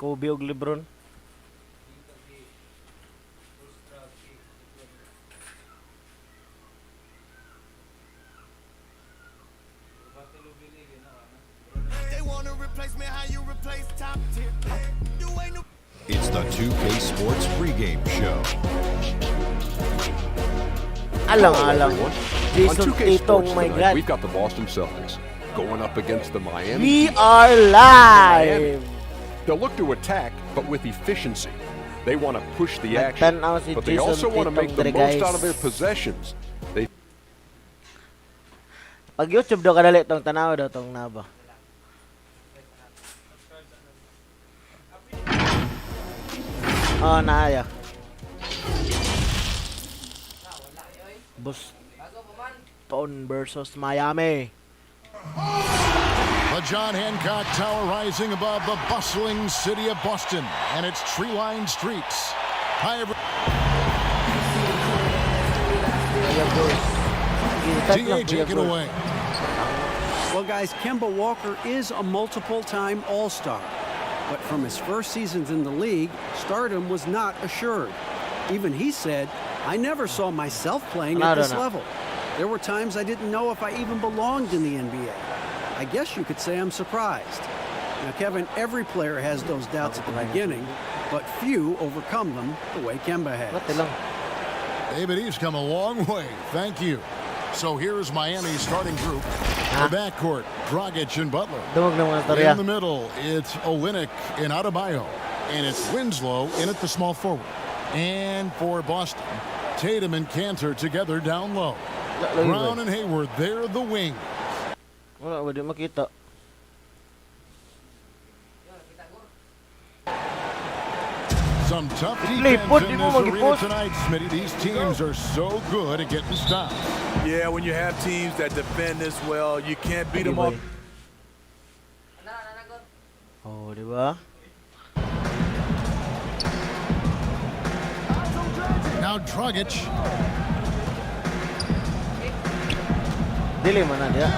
Kobe og LeBron. It's the 2K Sports pregame show. Alang-alang. On Jason 2K Tatum, Sports my tonight, God. we've got the Boston Celtics going up against the Miami We Heat. are live! They'll look to attack, but with efficiency. They want to push the action, Nagtanaw si but they Jason also want to Tatum make the dire, most guys. out of their possessions. They Pag YouTube daw kadali tong tanaw daw tong naba. Oh, naaya. Boston versus Miami. The John Hancock Tower rising above the bustling city of Boston and its tree-lined streets. Hi, DA, take it away. Well, guys, Kemba Walker is a multiple-time All-Star. But from his first seasons in the league, stardom was not assured. Even he said, I never saw myself playing at this level. There were times I didn't know if I even belonged in the NBA. I guess you could say I'm surprised. Now, Kevin, every player has those doubts at the beginning, but few overcome them the way Kemba has. David, he's come a long way. Thank you. So here's Miami's starting group. The backcourt, Dragic and Butler. In the middle, it's Olynyk and Adebayo. And it's Winslow in at the small forward. And for Boston, Tatum and Cantor together down low. Brown and Hayward, they're the wing. Wala ba di makita? Some tough defense in this arena tonight, Smitty. These teams are so good at getting stops. Yeah, when you have teams that defend this well, you can't beat them up. Oh, di ba? Now Dragic. Dili man na dia.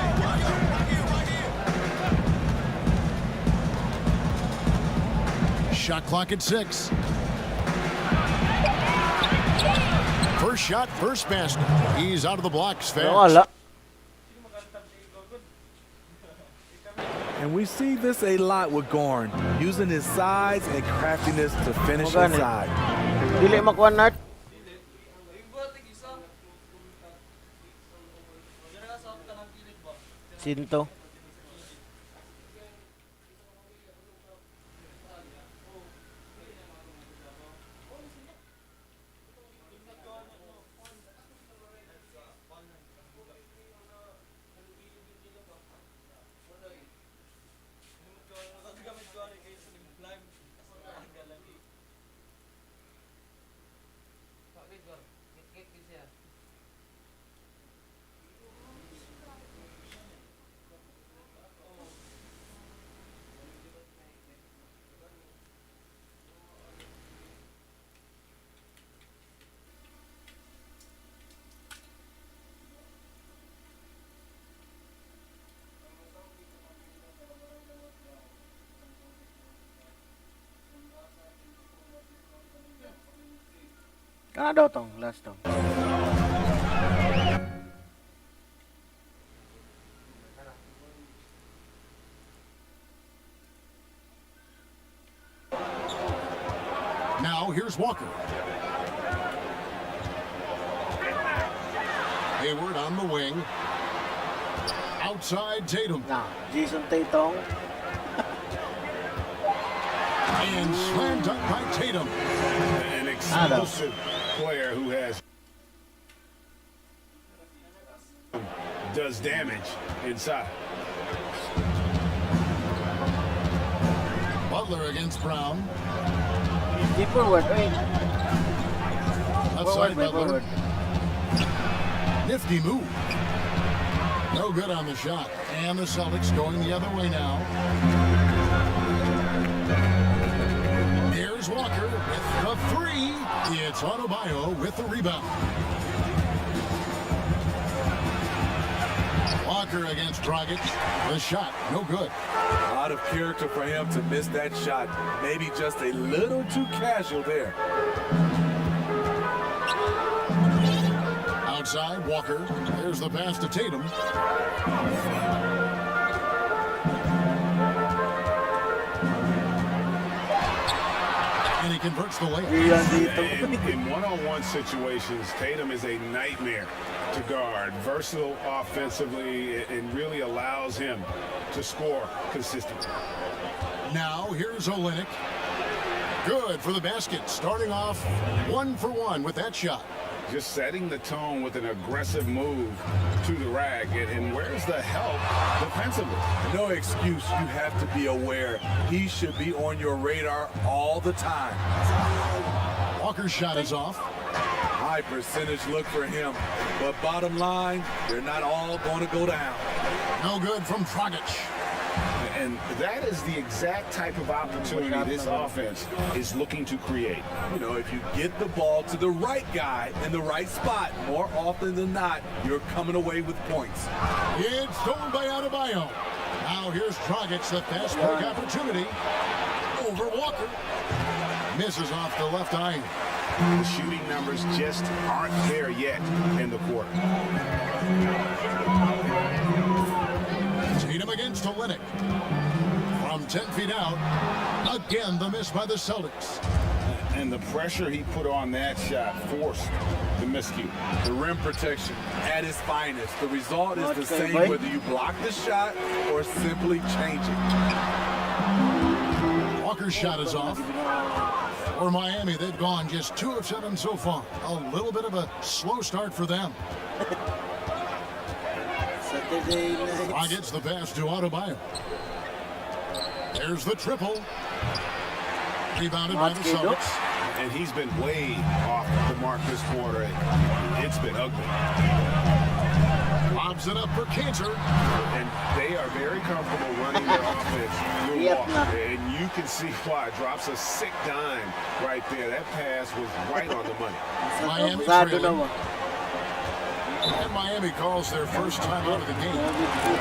Shot clock at 6. First shot, first basket. He's out of the blocks fast. Wala. And we see this a lot with Gorn, using his size and craftiness to finish inside. Dili makuha na. Sinto. Kana daw tong last tong. Now here's Walker. Hayward on the wing. Outside Tatum. Nah, Jason Tatum. And slammed up by Tatum. An explosive player who does damage inside. Butler against Brown. Keep forward, wait. Outside Butler. Nifty move. No good on the shot. And the Celtics going the other way now. Here's Walker with the three. It's Adebayo with the rebound. Walker against Dragic, the shot, no good. A lot of character for him to miss that shot. Maybe just a little too casual there. Outside, Walker. There's the pass to Tatum. And he converts the layup. In one-on-one situations, Tatum is a nightmare to guard. Versatile offensively, and really allows him to score consistently. Now, here's Olynyk. Good for the basket. Starting off 1 for 1 with that shot. Just setting the tone with an aggressive move to the rack. And where's the help defensively? No excuse. You have to be aware. He should be on your radar all the time. Walker's shot is off. High percentage look for him. But bottom line, they're not all going to go down. No good from Dragic. And that is the exact type of opportunity this offense is looking to create. You know, if you get the ball to the right guy in the right spot, more often than not, you're coming away with points. It's stolen by Adebayo. Now here's Dragic, the fast break opportunity. Over Walker. Misses off the left eye. The shooting numbers just aren't there yet in the quarter. Tatum against Olynyk. From 10 feet out. Again, the miss by the Celtics. And the pressure he put on that shot forced the miscue. The rim protection at its finest. The result is the same whether you block the shot or simply change it. Walker's shot is off. For Miami, they've gone just 2 of 7 so far. A little bit of a slow start for them. Gets the pass to Adebayo. There's the triple. Rebounded by the Celtics. And he's been way off the mark this quarter. It's been ugly. Lobs it up for Cantor. And they are very comfortable running their offense through Walker. And you can see why. Drops a sick dime right there. That pass was right on the money. Miami trailing. And Miami calls their first time out of the game.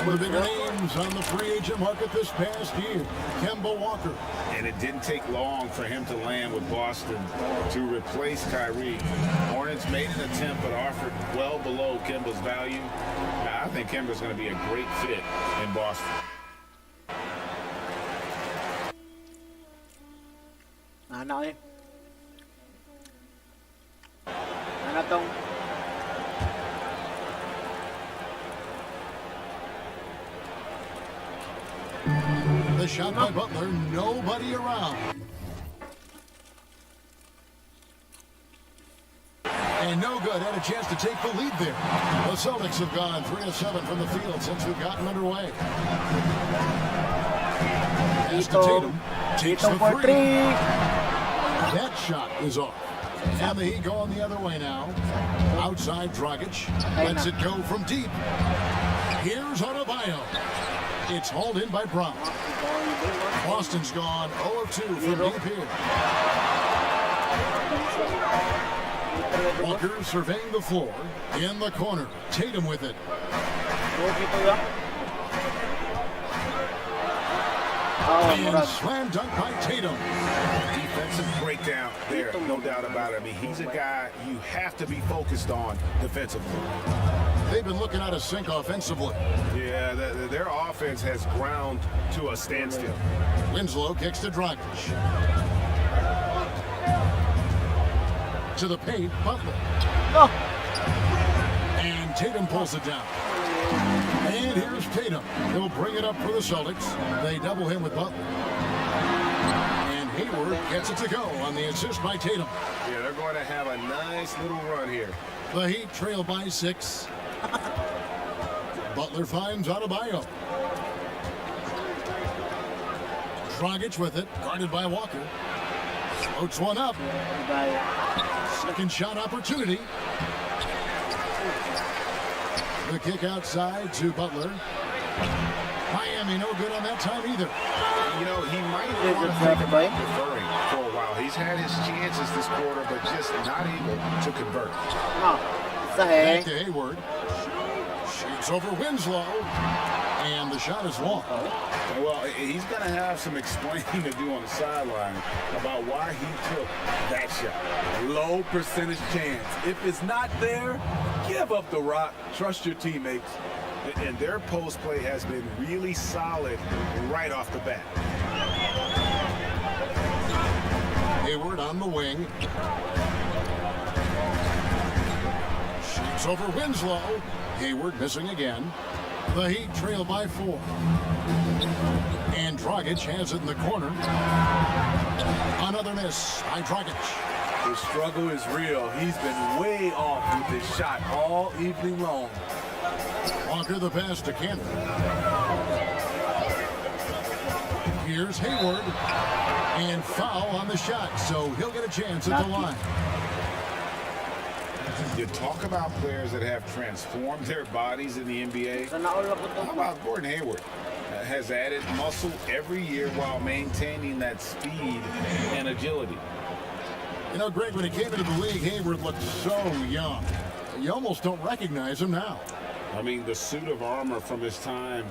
One of the bigger names on the free agent market this past year, Kemba Walker. And it didn't take long for him to land with Boston to replace Kyrie. Hornets made an attempt but offered well below Kemba's value. I think Kemba's going to be a great fit in Boston. Ano eh? Ano tong? The shot by Butler, nobody around. And no good, had a chance to take the lead there. The Celtics have gone 3 of 7 from the field since we've gotten underway. Pass to Tatum. Takes the three. That shot is off. And the Heat going the other way now. Outside Dragic. Lets it go from deep. Here's Adebayo. It's hauled in by Brown. Boston's gone 0 of 2 from deep here. Walker surveying the floor. In the corner. Tatum with it. And slam dunk by Tatum. Defensive breakdown there, no doubt about it. I mean, he's a guy you have to be focused on defensively. They've been looking out of sync offensively. Yeah, their offense has ground to a standstill. Winslow kicks to Dragic. To the paint, Butler. Oh. And Tatum pulls it down. And here's Tatum. He'll bring it up for the Celtics. They double him with Butler. And Hayward gets it to go on the assist by Tatum. Yeah, they're going to have a nice little run here. The Heat trail by 6. Butler finds Adebayo. Dragic with it, guarded by Walker. Floats one up. Second shot opportunity. The kick outside to Butler. Miami no good on that time either. You know, he might want to think about converting for a while. He's had his chances this quarter, but just not able to convert. Back to Hayward. Shoots over Winslow. And the shot is long. Well, he's going to have some explaining to do on the sideline about why he took that shot. Low percentage chance. If it's not there, give up the rock. Trust your teammates. And their post play has been really solid right off the bat. Hayward on the wing. Shoots over Winslow. Hayward missing again. The Heat trail by 4. And Dragic has it in the corner. Another miss by Dragic. The struggle is real. He's been way off with his shot all evening long. Walker the pass to Cantor. Here's Hayward. And foul on the shot, so he'll get a chance at the line. You talk about players that have transformed their bodies in the NBA. How about Gordon Hayward? Has added muscle every year while maintaining that speed and agility. You know, Greg, when he came into the league, Hayward looked so young. You almost don't recognize him now. I mean, the suit of armor from his time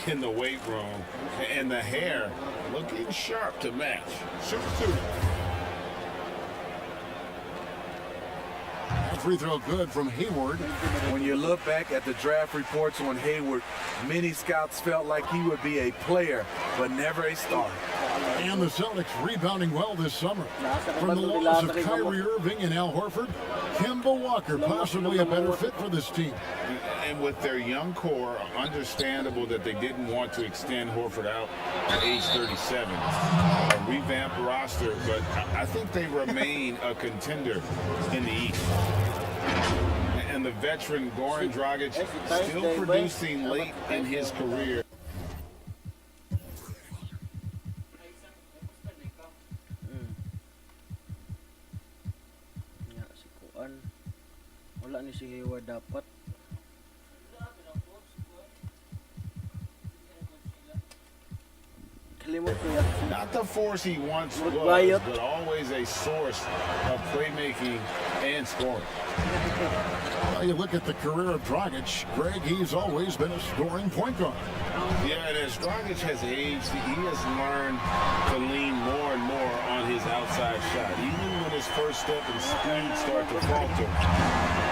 in the weight room and the hair looking sharp to match. Super suit. Free throw good from Hayward. When you look back at the draft reports on Hayward, many scouts felt like he would be a player, but never a star. And the Celtics rebounding well this summer. From the loss of Kyrie Irving and Al Horford, Kemba Walker possibly a better fit for this team. And with their young core, understandable that they didn't want to extend Horford out at age 37. A revamped roster, but I think they remain a contender in the East. And the veteran Goran Dragic still producing late in his career. Wala ni si Hayward dapat. Not the force he once was, but always a source of playmaking and scoring. Well, you look at the career of Dragic, Greg, he's always been a scoring point guard. Yeah, and as Dragic has aged, he has learned to lean more and more on his outside shot. Even when his first step and speed start to falter,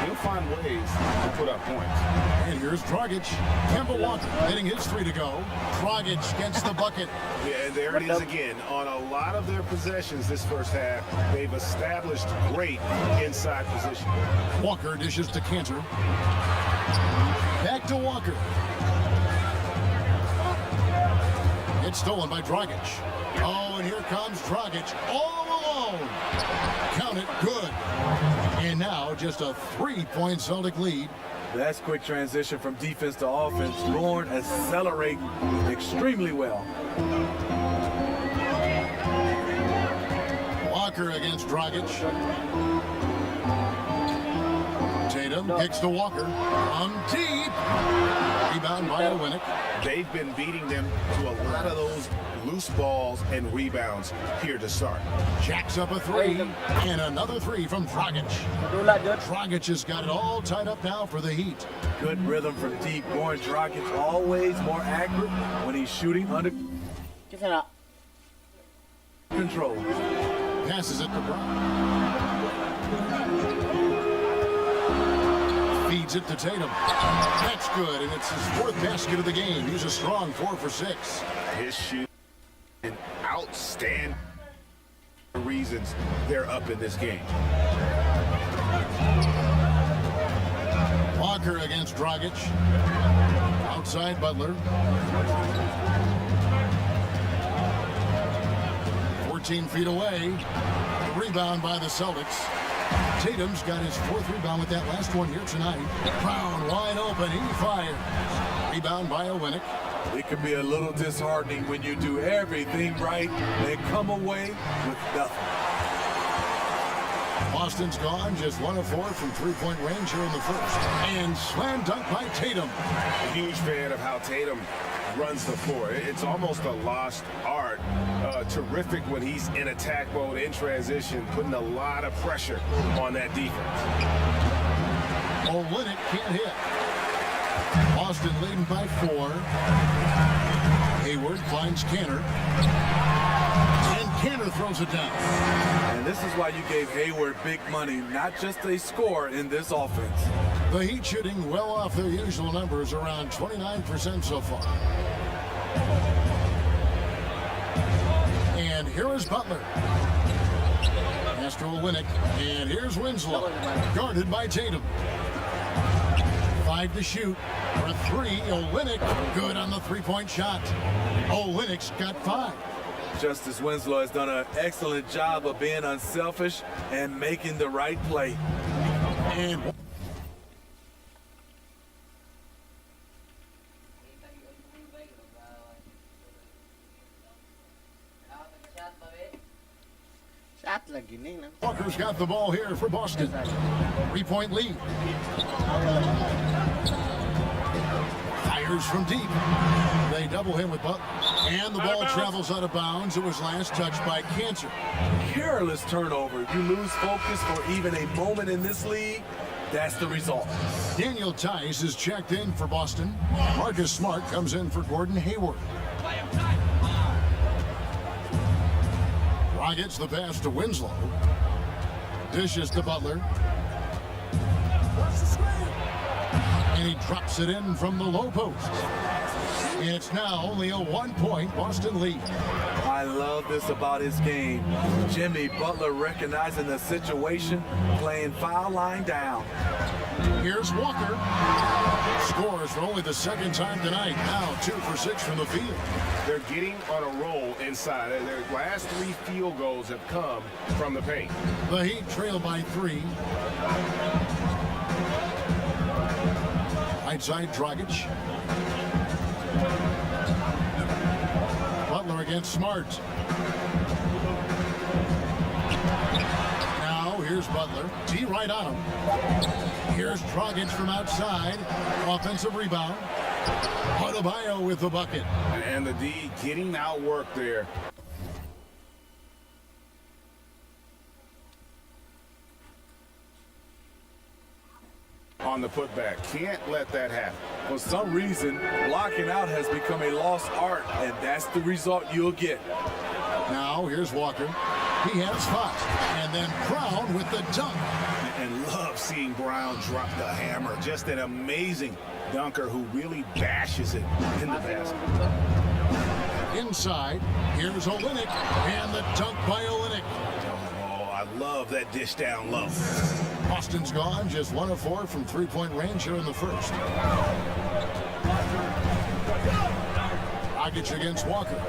he'll find ways to put up points. And here's Dragic. Kemba Walker hitting his 3 to go. Dragic gets the bucket. Yeah, and there it is again. On a lot of their possessions this first half, they've established great inside position. Walker dishes to Cantor. Back to Walker. It's stolen by Dragic. Oh, and here comes Dragic all alone. Count it, good. And now just a 3-point Celtic lead. That's quick transition from defense to offense. Gorn accelerate extremely well. Walker against Dragic. Tatum kicks to Walker. On deep. Rebound by Olynyk. They've been beating them to a lot of those loose balls and rebounds here to start. Jacks up a 3. And another 3 from Dragic. Dragic has got it all tied up now for the Heat. Good rhythm from deep. Goran Dragic always more accurate when he's shooting under control. Passes it to Brown. Feeds it to Tatum. That's good, and it's his 4th basket of the game. He's a strong 4 for 6. His shoot and outstanding reasons they're up in this game. Walker against Dragic. Outside Butler. 14 feet away. Rebound by the Celtics. Tatum's got his 4th rebound with that last one here tonight. Brown wide open. He fires. Rebound by Olynyk. It can be a little disheartening when you do everything right and come away with nothing. Boston's gone just 1 of 4 from 3-point range here in the first. And slam dunk by Tatum. A huge fan of how Tatum runs the floor. It's almost a lost art. Terrific when he's in attack mode, in transition, putting a lot of pressure on that defense. Olynyk can't hit. Boston leading by 4. Hayward finds Canner. And Canner throws it down. And this is why you gave Hayward big money, not just a score in this offense. The Heat shooting well off their usual numbers, around 29% so far. And here is Butler. Pass to Olynyk, and here's Winslow, guarded by Tatum. 5 to shoot for a 3. Olynyk, good on the three-point shot. Olynyk's got 5. Justice Winslow has done an excellent job of being unselfish and making the right play. And Shot lagi nih. Walker's got the ball here for Boston. 3-point lead. Fires from deep. They double him with Butler. And the ball travels out of bounds. It was last touched by Cancer. Careless turnover. You lose focus for even a moment in this league. That's the result. Daniel Tice is checked in for Boston. Marcus Smart comes in for Gordon Hayward. Gets the pass to Winslow. Dishes to Butler. And he drops it in from the low post. It's now only a 1-point Boston lead. I love this about his game. Jimmy Butler recognizing the situation, playing foul line down. Here's Walker. Scores for only the second time tonight. Now 2 for 6 from the field. They're getting on a roll inside. Their last 3 field goals have come from the paint. The Heat trail by 3. Right side, Dragic. Butler against Smart. Now here's Butler. T right on him. Here's Dragic from outside. Offensive rebound. Adebayo with the bucket. And the D getting outworked there. On the putback. Can't let that happen. For some reason, blocking out has become a lost art, and that's the result you'll get. Now here's Walker. He has 5. And then Brown with the dunk. And love seeing Brown drop the hammer. Just an amazing dunker who really bashes it in the basket. Inside, here's Olynyk, and the dunk by Olynyk. Oh, I love that dish down low. Boston's gone, just 1 of 4 from three-point range here in the first. Dragic against Walker.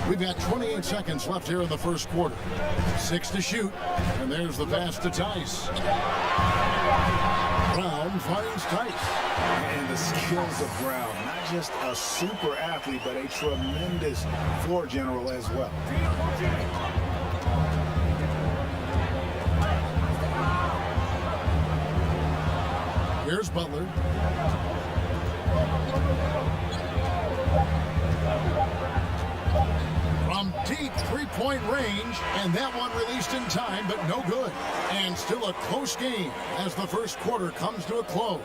We've got 28 seconds left here in the first quarter. 6 to shoot, and there's the pass to Tice. Brown finds Tice. And the skills of Brown, not just a super athlete, but a tremendous floor general as well. Here's Butler. From deep three-point range, and that one released in time, but no good. And still a close game as the first quarter comes to a close.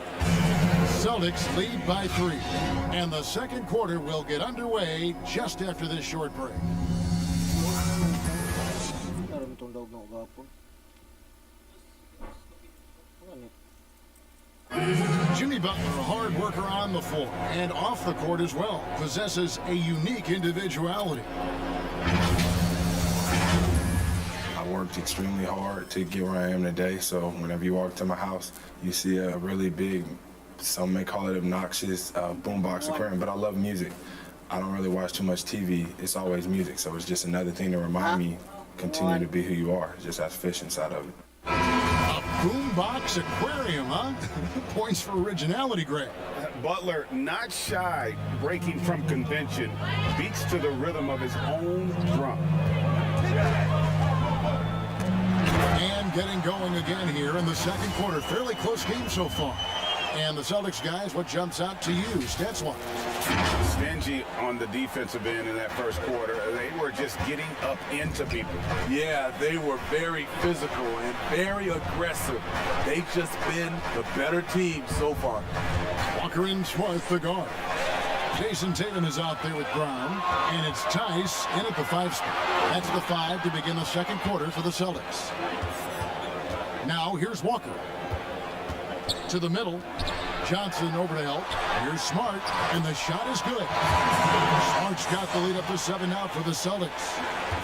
Celtics lead by 3, and the second quarter will get underway just after this short break. Jimmy Butler, a hard worker on the floor and off the court as well, possesses a unique individuality. I worked extremely hard to get where I am today, so whenever you walk to my house, you see a really big, some may call it obnoxious, boombox aquarium, but I love music. I don't really watch too much TV. It's always music, so it's just another thing to remind me, continue to be who you are, just have fish inside of it. Boombox aquarium, huh? Points for originality, Greg. Butler, not shy, breaking from convention, beats to the rhythm of his own drum. And getting going again here in the second quarter. Fairly close game so far. And the Celtics guys, what jumps out to you, stats-wise? Stingy on the defensive end in that first quarter. They were just getting up into people. Yeah, they were very physical and very aggressive. They've just been the better team so far. Walker in Schwartz, the guard. Jason Tatum is out there with Brown, and it's Tice in at the 5 spot. That's the 5 to begin the second quarter for the Celtics. Now here's Walker. To the middle. Johnson over to help. Here's Smart, and the shot is good. Smart's got the lead up to 7 now for the Celtics.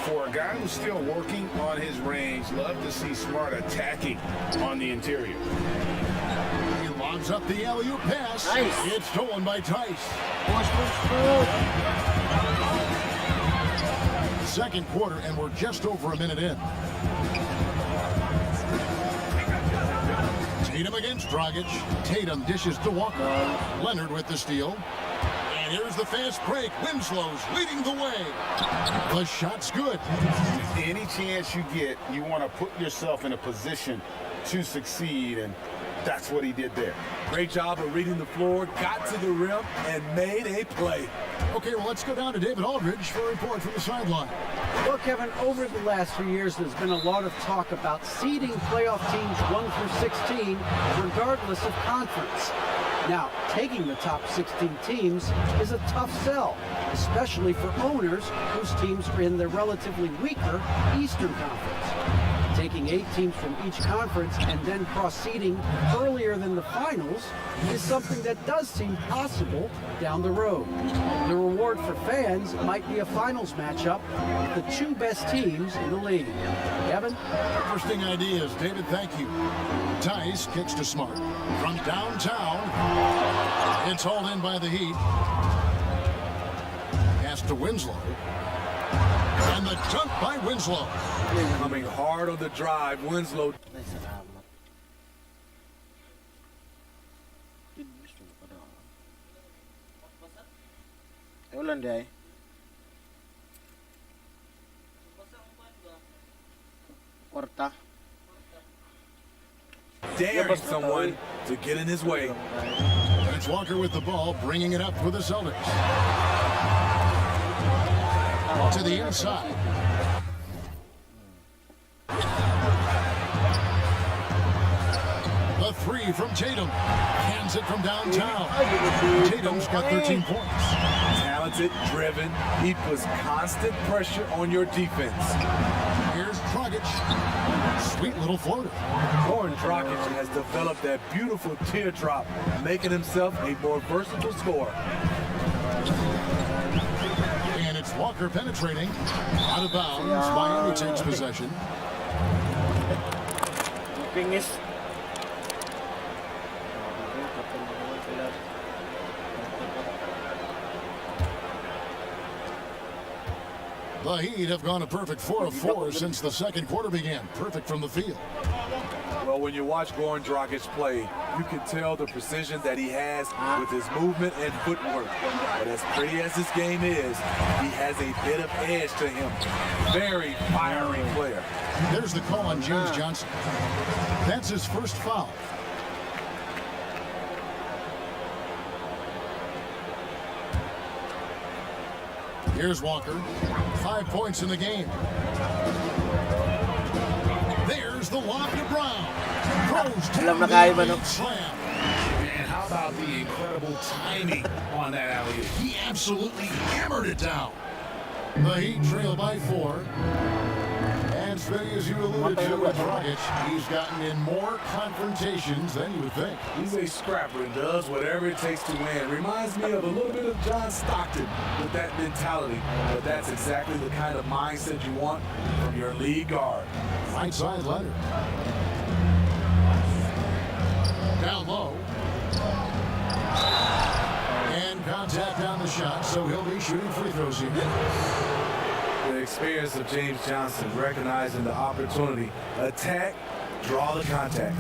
For a guy who's still working on his range, love to see Smart attacking on the interior. He lobs up the alley-oop pass. Nice. It's stolen by Tice. Second quarter, and we're just over a minute in. Tatum against Dragic. Tatum dishes to Walker. Leonard with the steal. And here's the fast break. Winslow's leading the way. The shot's good. Any chance you get, you want to put yourself in a position to succeed, and that's what he did there. Great job of reading the floor, got to the rim, and made a play. Okay, well, let's go down to David Aldridge for a report from the sideline. Well, Kevin, over the last few years, there's been a lot of talk about seeding playoff teams 1 through 16, regardless of conference. Now, taking the top 16 teams is a tough sell, especially for owners whose teams are in the relatively weaker Eastern Conference. Taking 8 teams from each conference and then cross-seeding earlier than the finals is something that does seem possible down the road. The reward for fans might be a finals matchup with the 2 best teams in the league. Kevin? Interesting ideas. David, thank you. Tice kicks to Smart. From downtown, it's hauled in by the Heat. Pass to Winslow. And the dunk by Winslow. Coming hard on the drive, Winslow. Ay, salamat. Ay, ulan di ay. Kwarta. Daring someone to get in his way. It's Walker with the ball, bringing it up for the Celtics. To the inside. The 3 from Tatum. Hands it from downtown. Tatum's got 13 points. Talented, driven, he puts constant pressure on your defense. Here's Dragic. Sweet little floater. Goran Dragic has developed that beautiful teardrop, making himself a more versatile scorer. And it's Walker penetrating. Out of bounds. Miami takes possession. Pingis. The Heat have gone a perfect 4 of 4 since the second quarter began. Perfect from the field. Well, when you watch Goran Dragic play, you can tell the precision that he has with his movement and footwork. But as pretty as this game is, he has a bit of edge to him. Very fiery player. There's the call on James Johnson. That's his first foul. Here's Walker. 5 points in the game. There's the lob to Brown. Throws to Alam na kaya ba, no? the slam. And how about the incredible timing on that alley-oop? He absolutely hammered it down. The Heat trail by 4. And Smitty, as you alluded to with Dragic, he's gotten in more confrontations than you would think. He's a scrapper and does whatever it takes to win. Reminds me of a little bit of John Stockton with that mentality. But that's exactly the kind of mindset you want from your lead guard. Right side Leonard. Down low. And contact on the shot, so he'll be shooting free throws here. The experience of James Johnson, recognizing the opportunity, attack, draw the contact.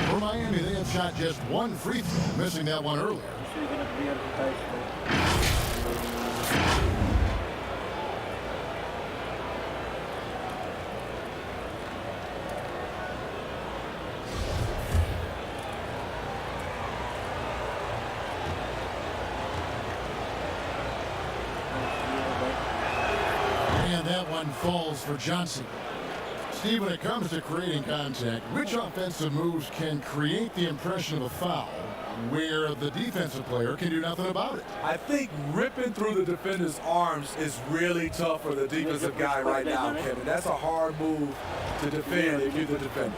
For Miami, they have shot just 1 free throw, missing that one earlier. one falls for Johnson. Steve, when it comes to creating contact, which offensive moves can create the impression of a foul where the defensive player can do nothing about it? I think ripping through the defender's arms is really tough for the defensive guy right now, Kevin. That's a hard move to defend if you're the defender.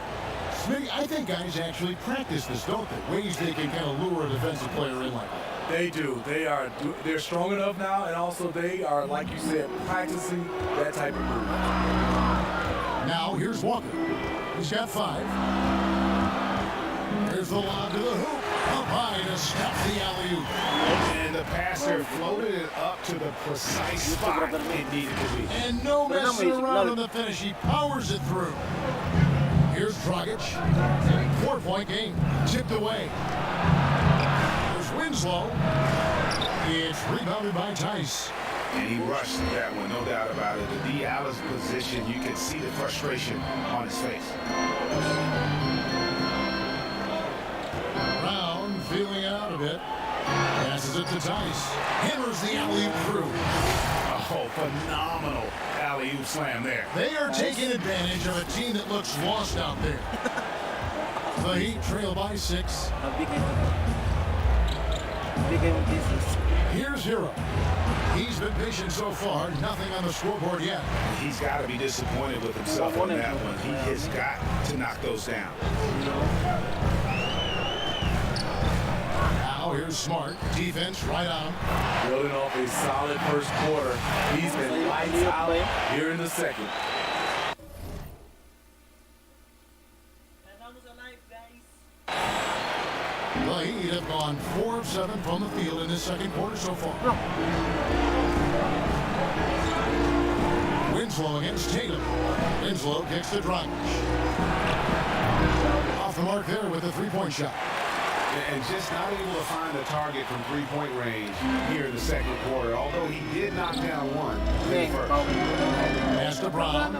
Smitty, I think guys actually practice this, don't they? Ways they can kind of lure a defensive player in like that. They do. They're strong enough now, and also they are, like you said, practicing that type of move. Now here's Walker. He's got 5. Here's the lob to the hoop. Up high to stop the alley-oop. And the passer floated it up to the precise spot it needed to be. And no messing around on the finish. He powers it through. Here's Dragic. 4-point game. Tipped away. There's Winslow. It's rebounded by Tice. And he rushed that one, no doubt about it. The D. Allen's position, you can see the frustration on his face. Brown feeling it out a bit. Passes it to Tice. Hammers the alley-oop through. Oh, phenomenal alley-oop slam there. They are taking advantage of a team that looks lost out there. The Heat trail by 6. Here's Hero. He's been patient so far. Nothing on the scoreboard yet. He's got to be disappointed with himself on that one. He has got to knock those down. Now here's Smart. Defense right on him. Building off a solid first quarter. He's been lights out here in the second. The Heat have gone 4 of 7 from the field in this second quarter so far. Winslow against Tatum. Winslow kicks to Dragic. Off the mark there with a 3-point shot. And just not able to find the target from 3-point range here in the second quarter, although he did knock down one in the first. Pass to Brown.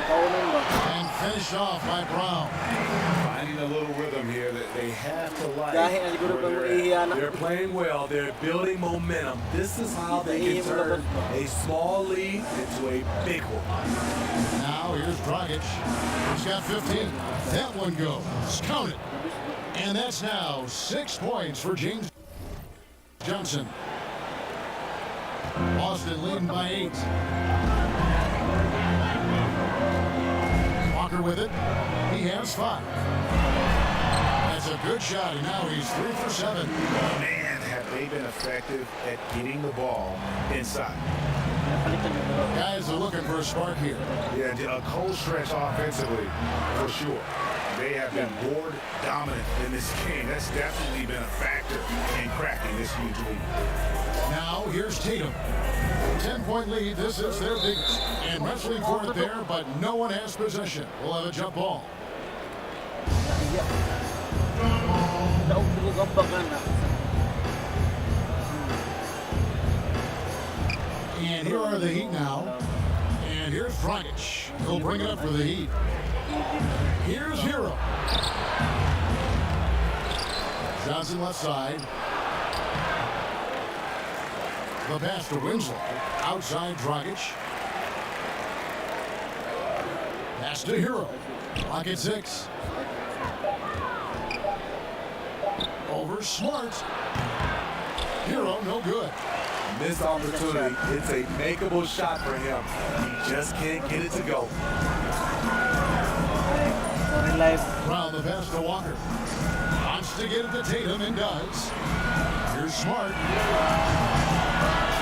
And finished off by Brown. Finding a little rhythm here that they have to like. They're playing well. They're building momentum. This is how they can turn a small lead into a big one. Now here's Dragic. He's got 15. That one goes. Count it. And that's now 6 points for James Johnson. Boston leading by 8. Walker with it. He has 5. That's a good shot, and now he's 3 for 7. Man, have they been effective at getting the ball inside. Guys are looking for a spark here. Yeah, a cold stretch offensively, for sure. They have been board dominant in this game. That's definitely been a factor in cracking this huge lead. Now here's Tatum. 10-point lead. This is their biggest. And wrestling for it there, but no one has possession. We'll have a jump ball. And here are the Heat now. And here's Dragic. He'll bring it up for the Heat. Here's Hero. Johnson left side. The pass to Winslow. Outside Dragic. Pass to Hero. Clock at 6. Over Smart. Hero, no good. Missed opportunity. It's a makeable shot for him. He just can't get it to go. Brown the pass to Walker. Wants to get it to Tatum and does. Here's Smart.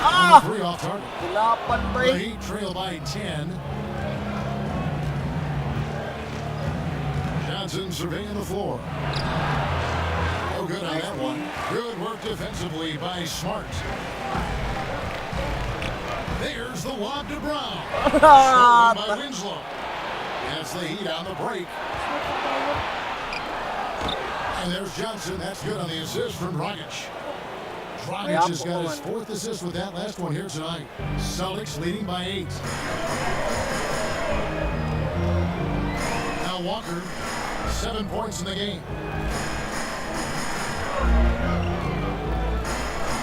On the 3 off target. The Heat trail by 10. Johnson surveying the floor. No good on that one. Good work defensively by Smart. There's the lob to Brown. Stolen by Winslow. That's the Heat on the break. And there's Johnson. That's good on the assist from Dragic. Dragic has got his 4th assist with that last one here tonight. Celtics leading by 8. Now Walker, 7 points in the game.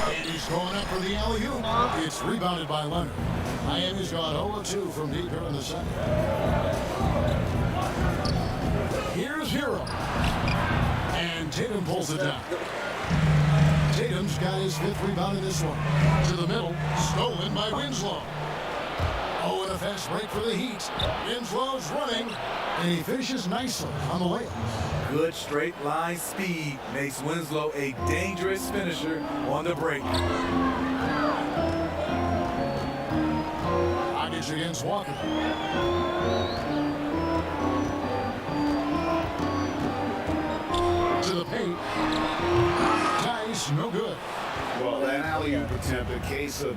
And he's Going up for the alley-oop. It's rebounded by Leonard. Miami's gone 0-2 from deep here in the second. Here's Hero. And Tatum pulls it down. Tatum's got his 5th rebound in this one. To the middle. Stolen by Winslow. Oh, and a fast break for the Heat. Winslow's running. And he finishes nicely on the layup. Good straight line speed makes Winslow a dangerous finisher on the break. Dragic against Walker. To the paint. Tice, no good. Well, that alley-oop attempt, a case of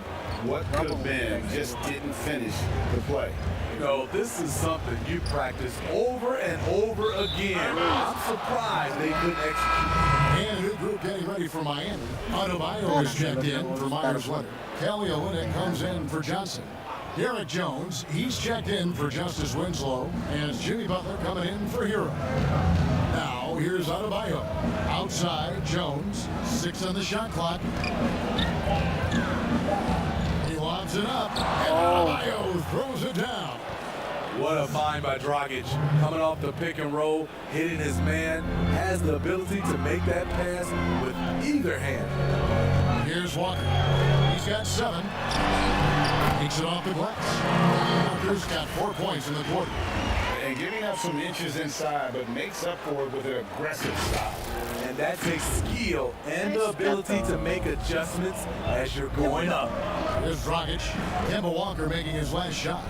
what could have been, just didn't finish the play. You know, this is something you practice over and over again. I'm surprised they couldn't execute. And a new group getting ready for Miami. Adebayo is checked in for Myers Leonard. Kelly Olynyk comes in for Johnson. Derek Jones, he's checked in for Justice Winslow. And it's Jimmy Butler coming in for Hero. Now, here's Adebayo. Outside, Jones. 6 on the shot clock. He lobs it up. And Adebayo throws it down. What a find by Dragic. Coming off the pick and roll, hitting his man, has the ability to make that pass with either hand. Here's Walker. He's got 7. Takes it off the glass. Walker's got 4 points in the quarter. And giving up some inches inside, but makes up for it with an aggressive style. And that takes skill and the ability to make adjustments as you're going up. Here's Dragic. Kemba Walker making his last shot.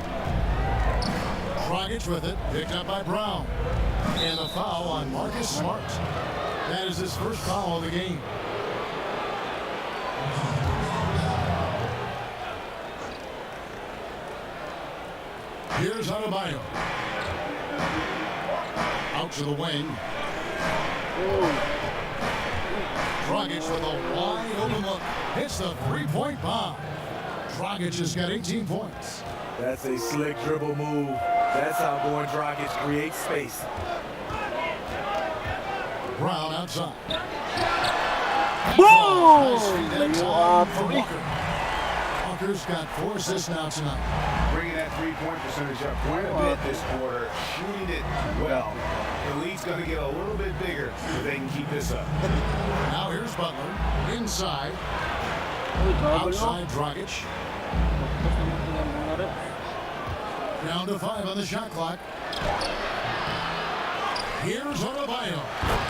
Dragic with it, picked up by Brown. And a foul on Marcus Smart. That is his first foul of the game. Here's Adebayo. Out to the wing. Dragic with a wide open look. Hits the 3-point bomb. Dragic has got 18 points. That's a slick dribble move. That's how Goran Dragic creates space. Brown outside. Boom! You are free. Walker's got 4 assists now tonight. Bringing that 3-point percentage up quite a bit this quarter, shooting it well. The lead's going to get a little bit bigger if they can keep this up. Now here's Butler. Inside. Outside Dragic. Down to 5 on the shot clock. Here's Adebayo.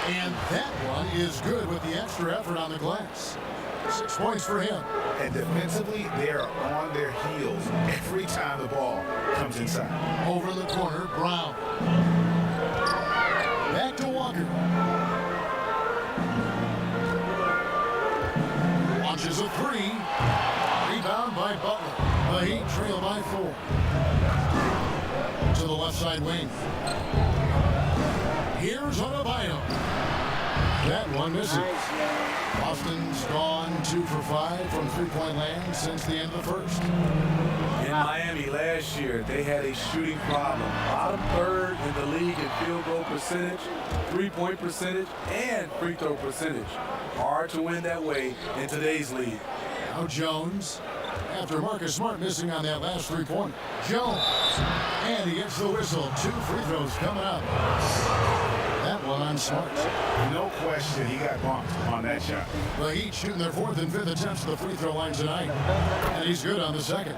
And that one is good with the extra effort on the glass. 6 points for him. And defensively, they are on their heels every time the ball comes inside. Over in the corner, Brown. Back to Walker. Launches a 3. Rebound by Butler. The Heat trail by 4. To the left side wing. Here's Adebayo. That one missing. Boston's gone 2 for 5 from 3-point land since the end of the first. In Miami last year, they had a shooting problem. Bottom 3rd in the league in field goal percentage, 3-point percentage, and free throw percentage. Hard to win that way in today's league. Now Jones. After Marcus Smart missing on that last 3-pointer. Jones. And he gets the whistle. 2 free throws coming up. That one on Smart. No question, he got bumped on that shot. The Heat shooting their 4th and 5th attempts at the free throw line tonight. And he's good on the second.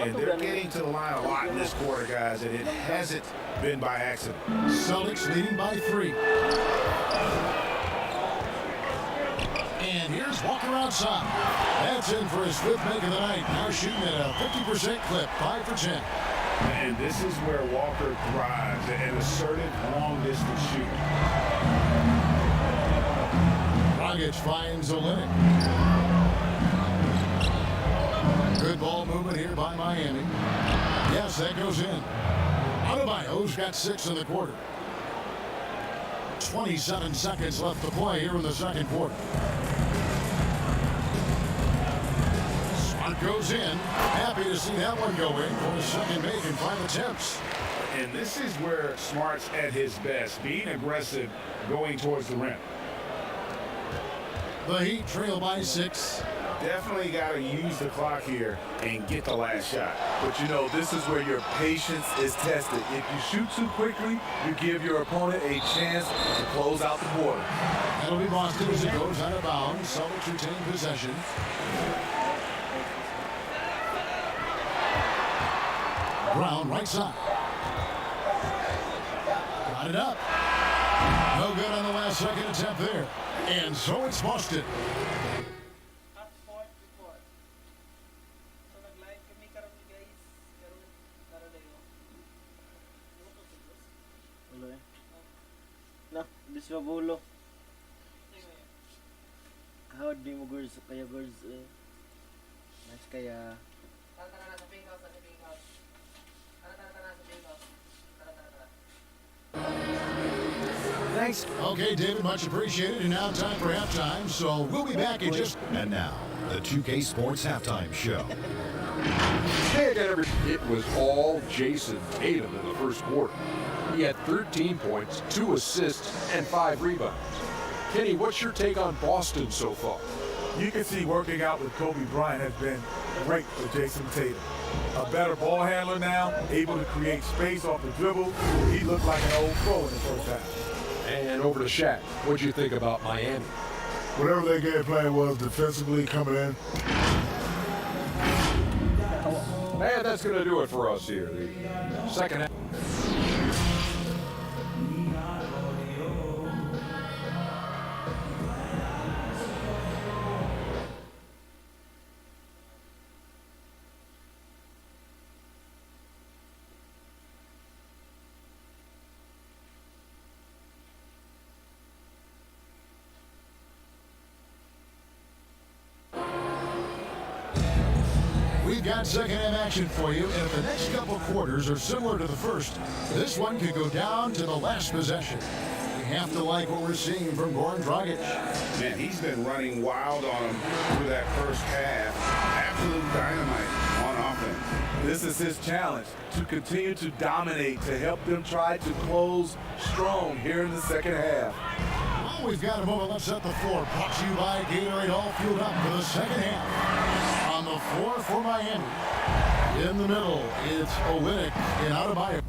And they're getting to the line a lot in this quarter, guys, and it hasn't been by accident. Celtics leading by 3. And here's Walker outside. That's in for his 5th make of the night. Now shooting at a 50% clip, 5 for 10. And this is where Walker thrives, an assertive long-distance shooter. Dragic finds Olynyk. Good ball movement here by Miami. Yes, that goes in. Adebayo's got 6 in the quarter. 27 seconds left to play here in the second quarter. Smart goes in. Happy to see that one go in for his second make in 5 attempts. And this is where Smart's at his best, being aggressive, going towards the rim. The Heat trail by 6. Definitely got to use the clock here and get the last shot. But you know, this is where your patience is tested. If you shoot too quickly, you give your opponent a chance to close out the border. That'll be Boston as it goes out of bounds. Celtics retain possession. Brown, right side. Got it up. No good on the last second attempt there. And so it's Boston. Wala eh. Nah, dis mabulo. How di mo girls kaya girls eh. Mas kaya Thanks. Okay, David, much appreciated. And now time for halftime. So we'll be back in just... And now, the 2K Sports Halftime Show. Hey again, everybody. It was all Jason Tatum in the first quarter. He had 13 points, 2 assists, and 5 rebounds. Kenny, what's your take on Boston so far? You can see working out with Kobe Bryant has been great for Jason Tatum. A better ball handler now, able to create space off the dribble. He looked like an old pro in the first half. And over to Shaq. What'd you think about Miami? Whatever their game plan was defensively coming in. And that's going to do it for us here. The second half. We've got second half action for you, and if the next couple quarters are similar to the first, this one could go down to the last possession. We have to like what we're seeing from Goran Dragic. Man, he's been running wild on him through that first half. Absolute dynamite on offense. This is his challenge, to continue to dominate, to help them try to close strong here in the second half. Well, we've got a moment left set the floor. Brought to you by Gatorade, all fueled up for the second half. On the floor for Miami. In the middle, it's Olynyk and Adebayo.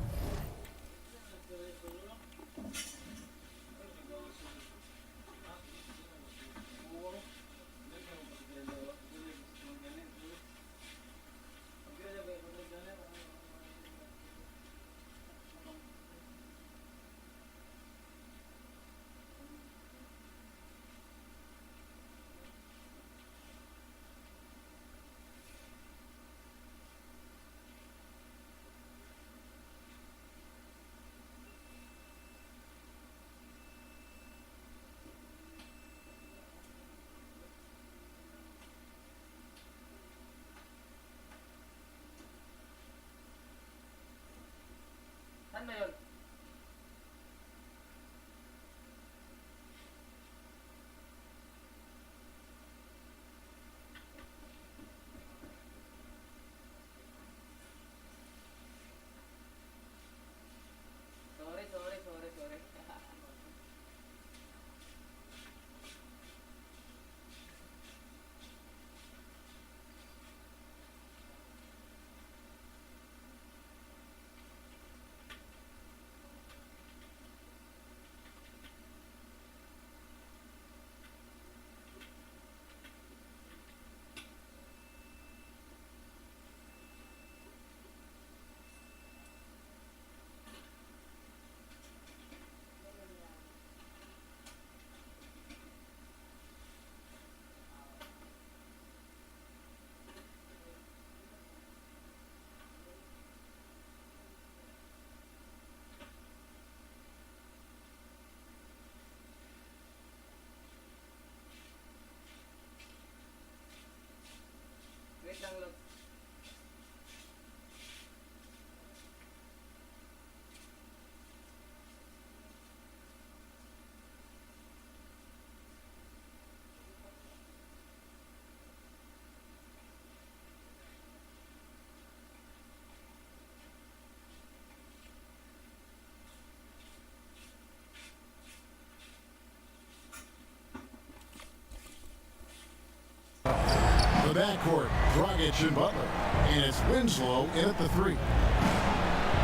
backcourt, Dragic and Butler. And it's Winslow in at the 3.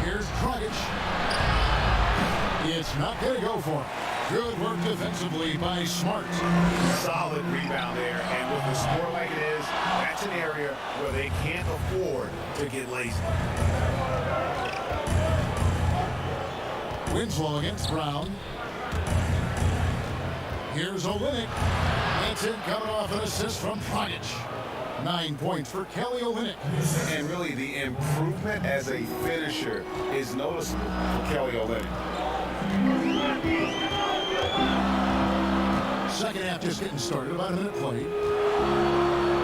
Here's Dragic. It's not going to go for him. Good work defensively by Smart. Solid rebound there, and with the score like it is, that's an area where they can't afford to get lazy. Winslow against Brown. Here's Olynyk. That's it, coming off an assist from Dragic. 9 points for Kelly Olynyk. And really, the improvement as a finisher is noticeable for Kelly Olynyk. Second half just getting started, about a minute played.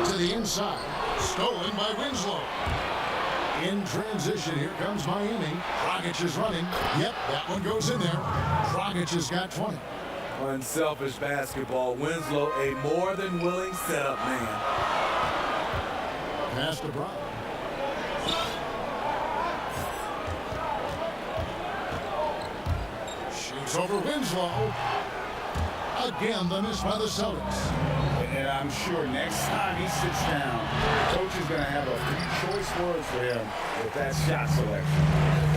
To the inside, stolen by Winslow. In transition, here comes Miami. Dragic is running. Yep, that one goes in there. Dragic has got 20. Unselfish basketball. Winslow, a more than willing setup man. Pass to Brown. Shoots over Winslow. Again, the miss by the Celtics. And I'm sure next time he sits down, the coach is going to have a few choice words for him with that shot selection.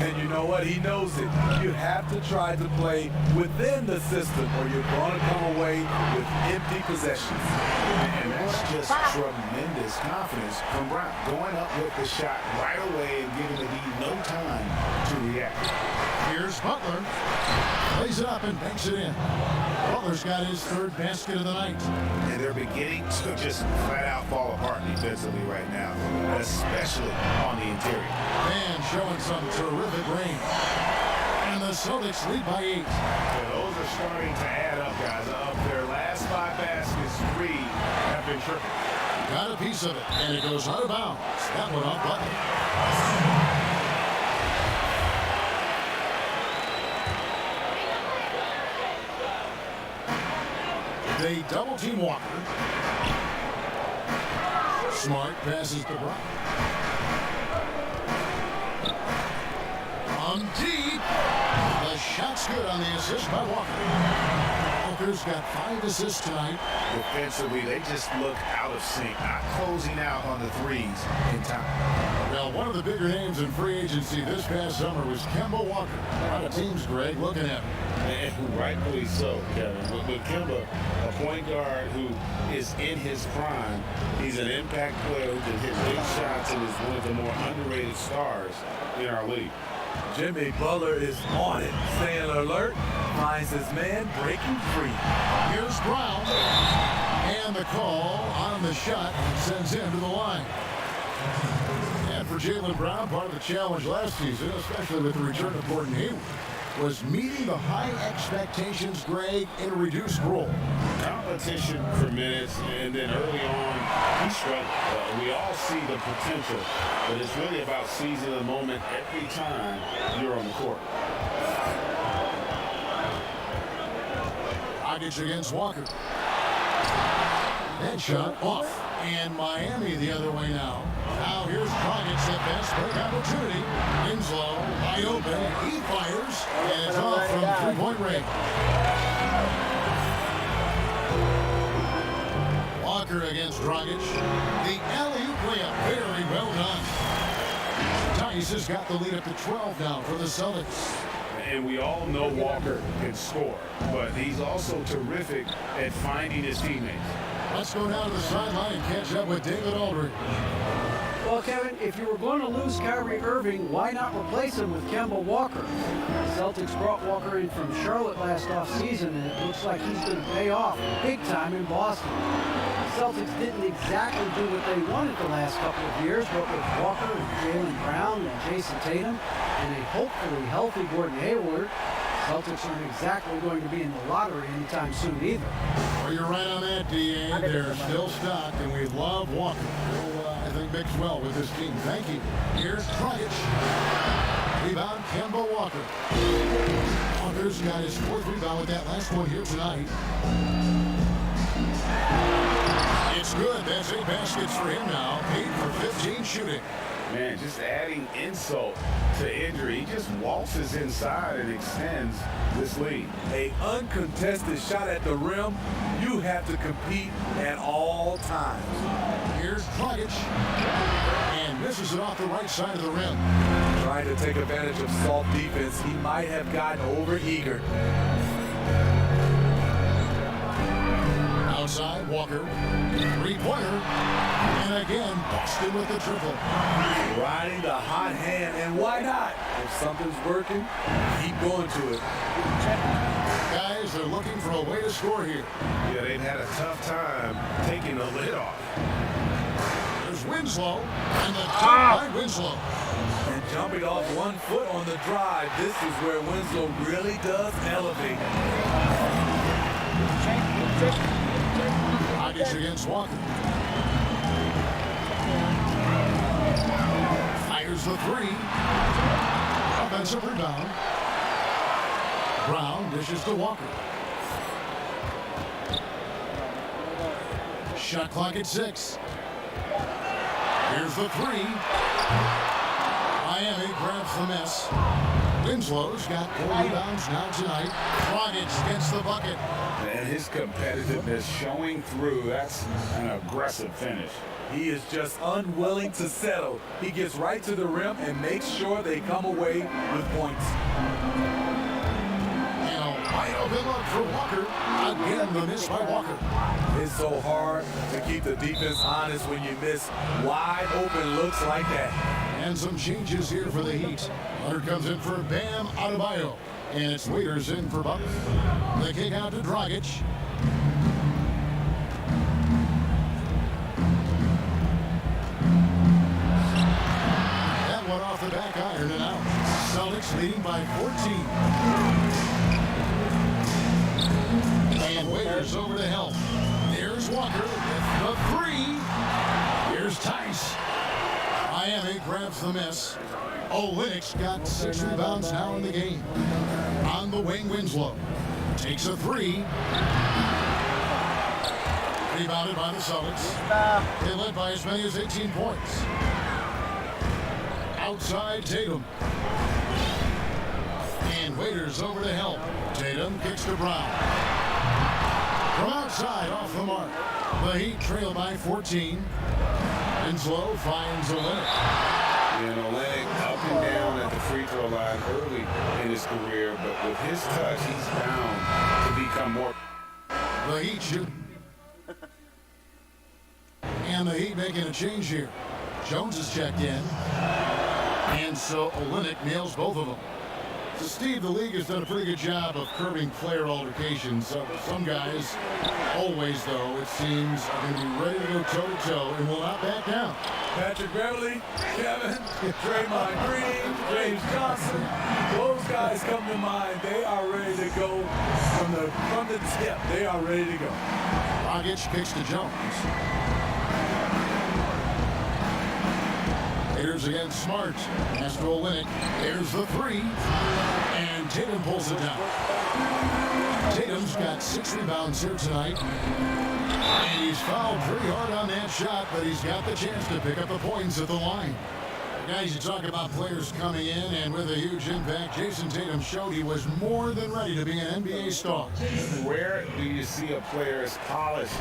And you know what? He knows it. You have to try to play within the system or you're going to come away with empty possessions. And that's just tremendous confidence from Brown. Going up with the shot right away and giving the D no time to react. Here's Butler. Plays it up and banks it in. Butler's got his 3rd basket of the night. And they're beginning to just flat out fall apart defensively right now, especially on the interior. And showing some terrific range. And the Celtics lead by 8. And those are starting to add up, guys. Of their last 5 baskets, 3 have been triple. Got a piece of it, and it goes out of bounds. That one off Butler. They double-team Walker. Smart passes to Brown. On deep. The shot's good on the assist by Walker. Walker's got 5 assists tonight. Defensively, they just look out of sync, not closing out on the threes in time. Well, one of the bigger names in free agency this past summer was Kemba Walker. A lot of teams, Greg, looking at him. And rightfully so, Kevin. But Kemba, a point guard who is in his prime, he's an impact player who can hit big shots and is one of the more underrated stars in our league. Jimmy Butler is on it. Staying alert. Finds his man breaking free. Here's Brown. And the call on the shot sends him to the line. And for Jaylen Brown, part of the challenge last season, especially with the return of Gordon Hayward, was meeting the high expectations, Greg, in a reduced role. Competition for minutes, and then early on, he struggled. We all see the potential, but it's really about seizing the moment every time you're on the court. Dragic against Walker. That shot off. And Miami the other way now. Now here's Dragic, the best break opportunity. Winslow wide open. He fires. And it's off from 3-point range. Walker against Dragic. The alley-oop layup. Very well done. Tice has got the lead up to 12 now for the Celtics. And we all know Walker can score, but he's also terrific at finding his teammates. Let's go down to the sideline and catch up with David Aldridge. Well, Kevin, if you were going to lose Kyrie Irving, why not replace him with Kemba Walker? The Celtics brought Walker in from Charlotte last offseason, and it looks like he's going to pay off big time in Boston. The Celtics didn't exactly do what they wanted the last couple of years, but with Walker and Jaylen Brown and Jason Tatum and a hopefully healthy Gordon Hayward, Celtics aren't exactly going to be in the lottery anytime soon either. Well, you're right on that, D.A. They're still stocked, and we love Walker. I think mixed well with this team. Thank you. Here's Dragic. Rebound, Kemba Walker. Walker's got his 4th rebound with that last one here tonight. It's good. That's 8 baskets for him now. 8 for 15 shooting. Man, just adding insult to injury. He just waltzes inside and extends this lead. A uncontested shot at the rim, you have to compete at all times. Here's Dragic. And misses it off the right side of the rim. Trying to take advantage of soft defense, he might have gotten over-eager. Outside, Walker. Three-pointer. And again, Boston with the triple. Riding the hot hand, and why not? If something's working, keep going to it. Guys, they're looking for a way to score here. Yeah, they've had a tough time taking the lid off. There's Winslow, and the top by Winslow. And jumping off 1 foot on the drive, this is where Winslow really does elevate. Dragic against Walker. Fires the three. Offensive rebound. Brown dishes to Walker. Shot clock at 6. Here's the three. Miami grabs the miss. Winslow's got 4 rebounds now tonight. Dragic gets the bucket. And his competitiveness showing through. That's an aggressive finish. He is just unwilling to settle. He gets right to the rim and makes sure they come away with points. And a wide open look for Walker. Again, the miss by Walker. It's so hard to keep the defense honest when you miss wide open looks like that. And some changes here for the Heat. Hunter comes in for Bam Adebayo. And it's Waiters in for Butler. The kick out to Dragic. That one off the back iron and out. Celtics leading by 14. And Waiters over to help. Here's Walker with the three. Here's Tice. Miami grabs the miss. Olynyk's got 6 rebounds now in the game. On the wing, Winslow takes a three. Rebounded by the Celtics. They led by as many as 18 points. Outside, Tatum. And Waiters over to help. Tatum kicks to Brown. From outside, off the mark. The Heat trail by 14. Winslow finds Olynyk. And Olynyk up and down at the free throw line early in his career, but with his touch, he's bound to become more. The Heat shoot. And the Heat making a change here. Jones is checked in. And so Olynyk nails both of them. So Steve, the league has done a pretty good job of curbing player altercations. Some guys, always though, it seems, are going to be ready to go toe-to-toe and will not back down. Patrick Beverly, Kevin, Draymond Green, James Johnson, those guys come to mind. They are ready to go from the tip. They are ready to go. Dragic kicks to Jones. Here's again Smart. Has to Olynyk. Here's the three. And Tatum pulls it down. Tatum's got 6 rebounds here tonight. And he's fouled pretty hard on that shot, but he's got the chance to pick up the points at the line. Guys, you talk about players coming in and with a huge impact. Jason Tatum showed he was more than ready to be an NBA star. Where do you see a player as polished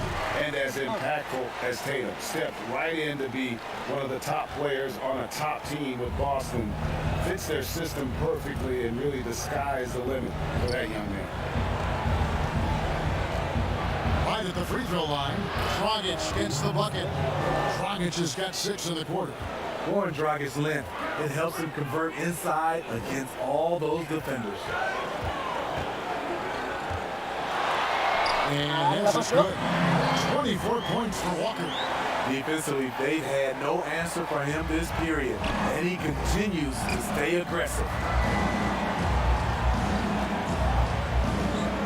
and as impactful as Tatum? Stepped right in to be one of the top players on a top team with Boston. Fits their system perfectly, and really the sky is the limit for that young man. Right at the free throw line, Dragic gets the bucket. Dragic has got 6 in the quarter. Going Dragic's length, it helps him convert inside against all those defenders. And this is good. 24 points for Walker. Defensively, they've had no answer for him this period, and he continues to stay aggressive.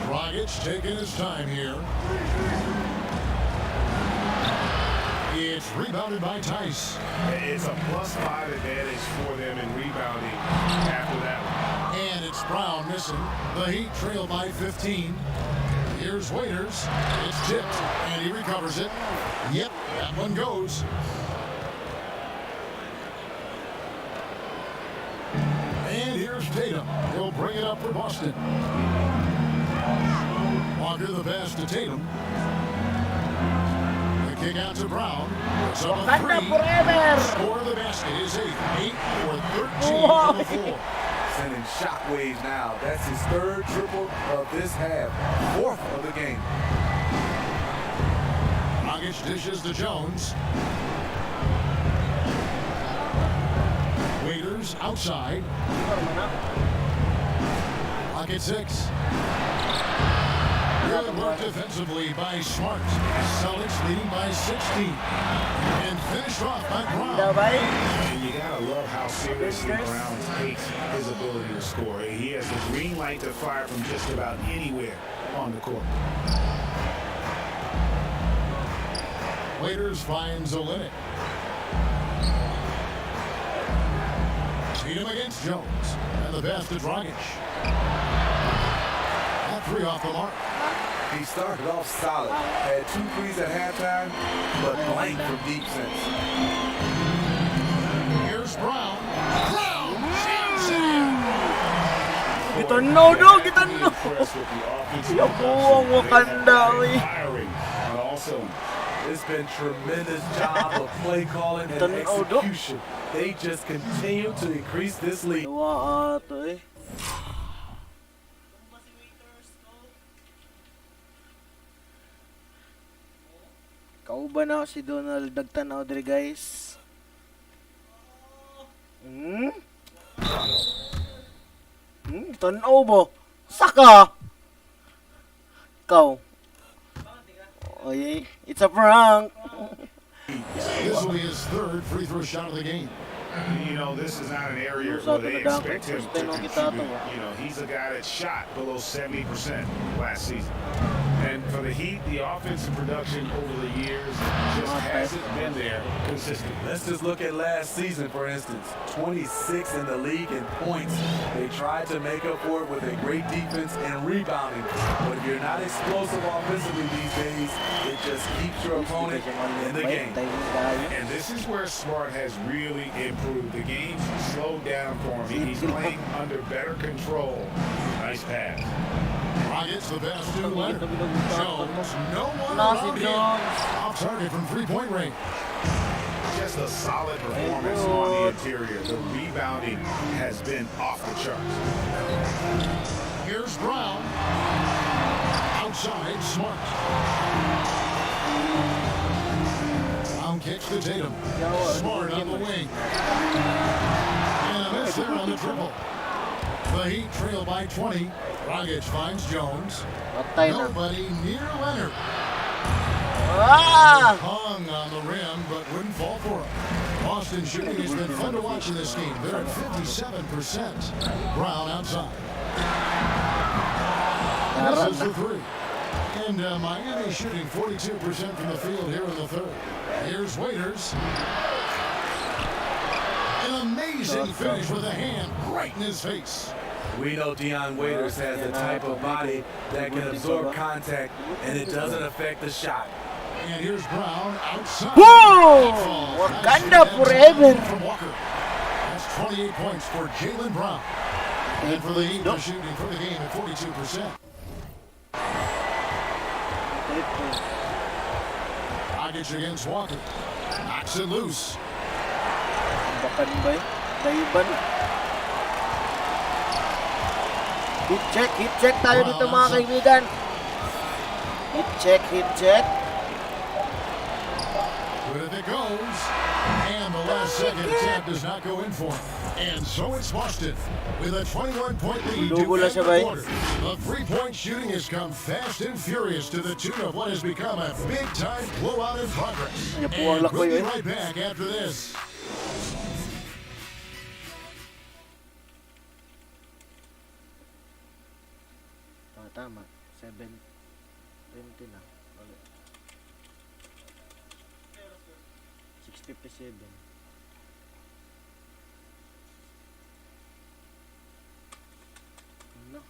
Dragic taking his time here. It's rebounded by Tice. It's a +5 advantage for them in rebounding after that one. And it's Brown missing. The Heat trail by 15. Here's Waiters. It's tipped, and he recovers it. Yep, that one goes. Here's Tatum. He'll bring it up for Boston. Walker the pass to Tatum. The kick out to Brown. It's up a three. Score of the basket is 8. 8 for 13 from the floor. Sending shockwaves now. That's his third triple of this half. Fourth of the game. Dragic dishes to Jones. Waiters outside. Lock at 6. Good work defensively by Smart. Celtics leading by 16. And finished off by Brown. And you gotta love how seriously Brown takes his ability to score. He has the green light to fire from just about anywhere on the court. Waiters finds Olynyk. Tatum against Jones. And the pass to Dragic. That 3 off the mark. He started off solid. Had 2 threes at halftime, but blank from deep since. Here's Brown. Brown jams it in. Kita no. Yakuwang Wakanda. It's been tremendous job of play calling and execution. They just continue to increase this lead. Kauban na si Donald Dagtanaw diri guys. Tanaw ba? Saka. Ikaw. Oye, it's a prank. This will be his 3rd free throw shot of the game. You know, this is not an area where they expect him to contribute. You know, he's a guy that shot below 70% last season. And for the Heat, the offensive production over the years just hasn't been there consistently. Let's just look at last season, for instance. 26 in the league in points. They tried to make up for it with a great defense and rebounding. But if you're not explosive offensively these days, it just keeps your opponent in the game. And this is where Smart has really improved. The game's slowed down for him. He's playing under better control. Nice pass. Rockets the best to Leonard. Jones, no one around him. Off target from 3-point range. Just a solid performance on the interior. The rebounding has been off the charts. Here's Brown. Outside, Smart. Brown kicks to Tatum. Smart on the wing. And a miss there on the dribble. The Heat trail by 20. Dragic finds Jones. Nobody near Leonard. Hung on the rim, but wouldn't fall for him. Boston shooting has been fun to watch in this game. They're at 57%. Brown outside. Misses the 3. And Miami shooting 42% from the field here in the 3rd. Here's Waiters. An amazing finish with a hand right in his face. We know Dion Waiters has the type of body that can absorb contact, and it doesn't affect the shot. And here's Brown outside. Boom! Wakanda forever. From Walker. That's 28 points for Jaylen Brown. And for the Heat, they're shooting for the game at 42%. Dragic against Walker. Knocks it loose. Hit check tayo dito mga kaibigan. Hit check. Good if it goes. And the last second attempt does not go in for him. And so it's Boston with a 21-point lead to end the quarter. The 3-point shooting has come fast and furious to the tune of what has become a big-time blowout in progress. And we'll be right back after this. Tama. 7:20 na. 6:57. No.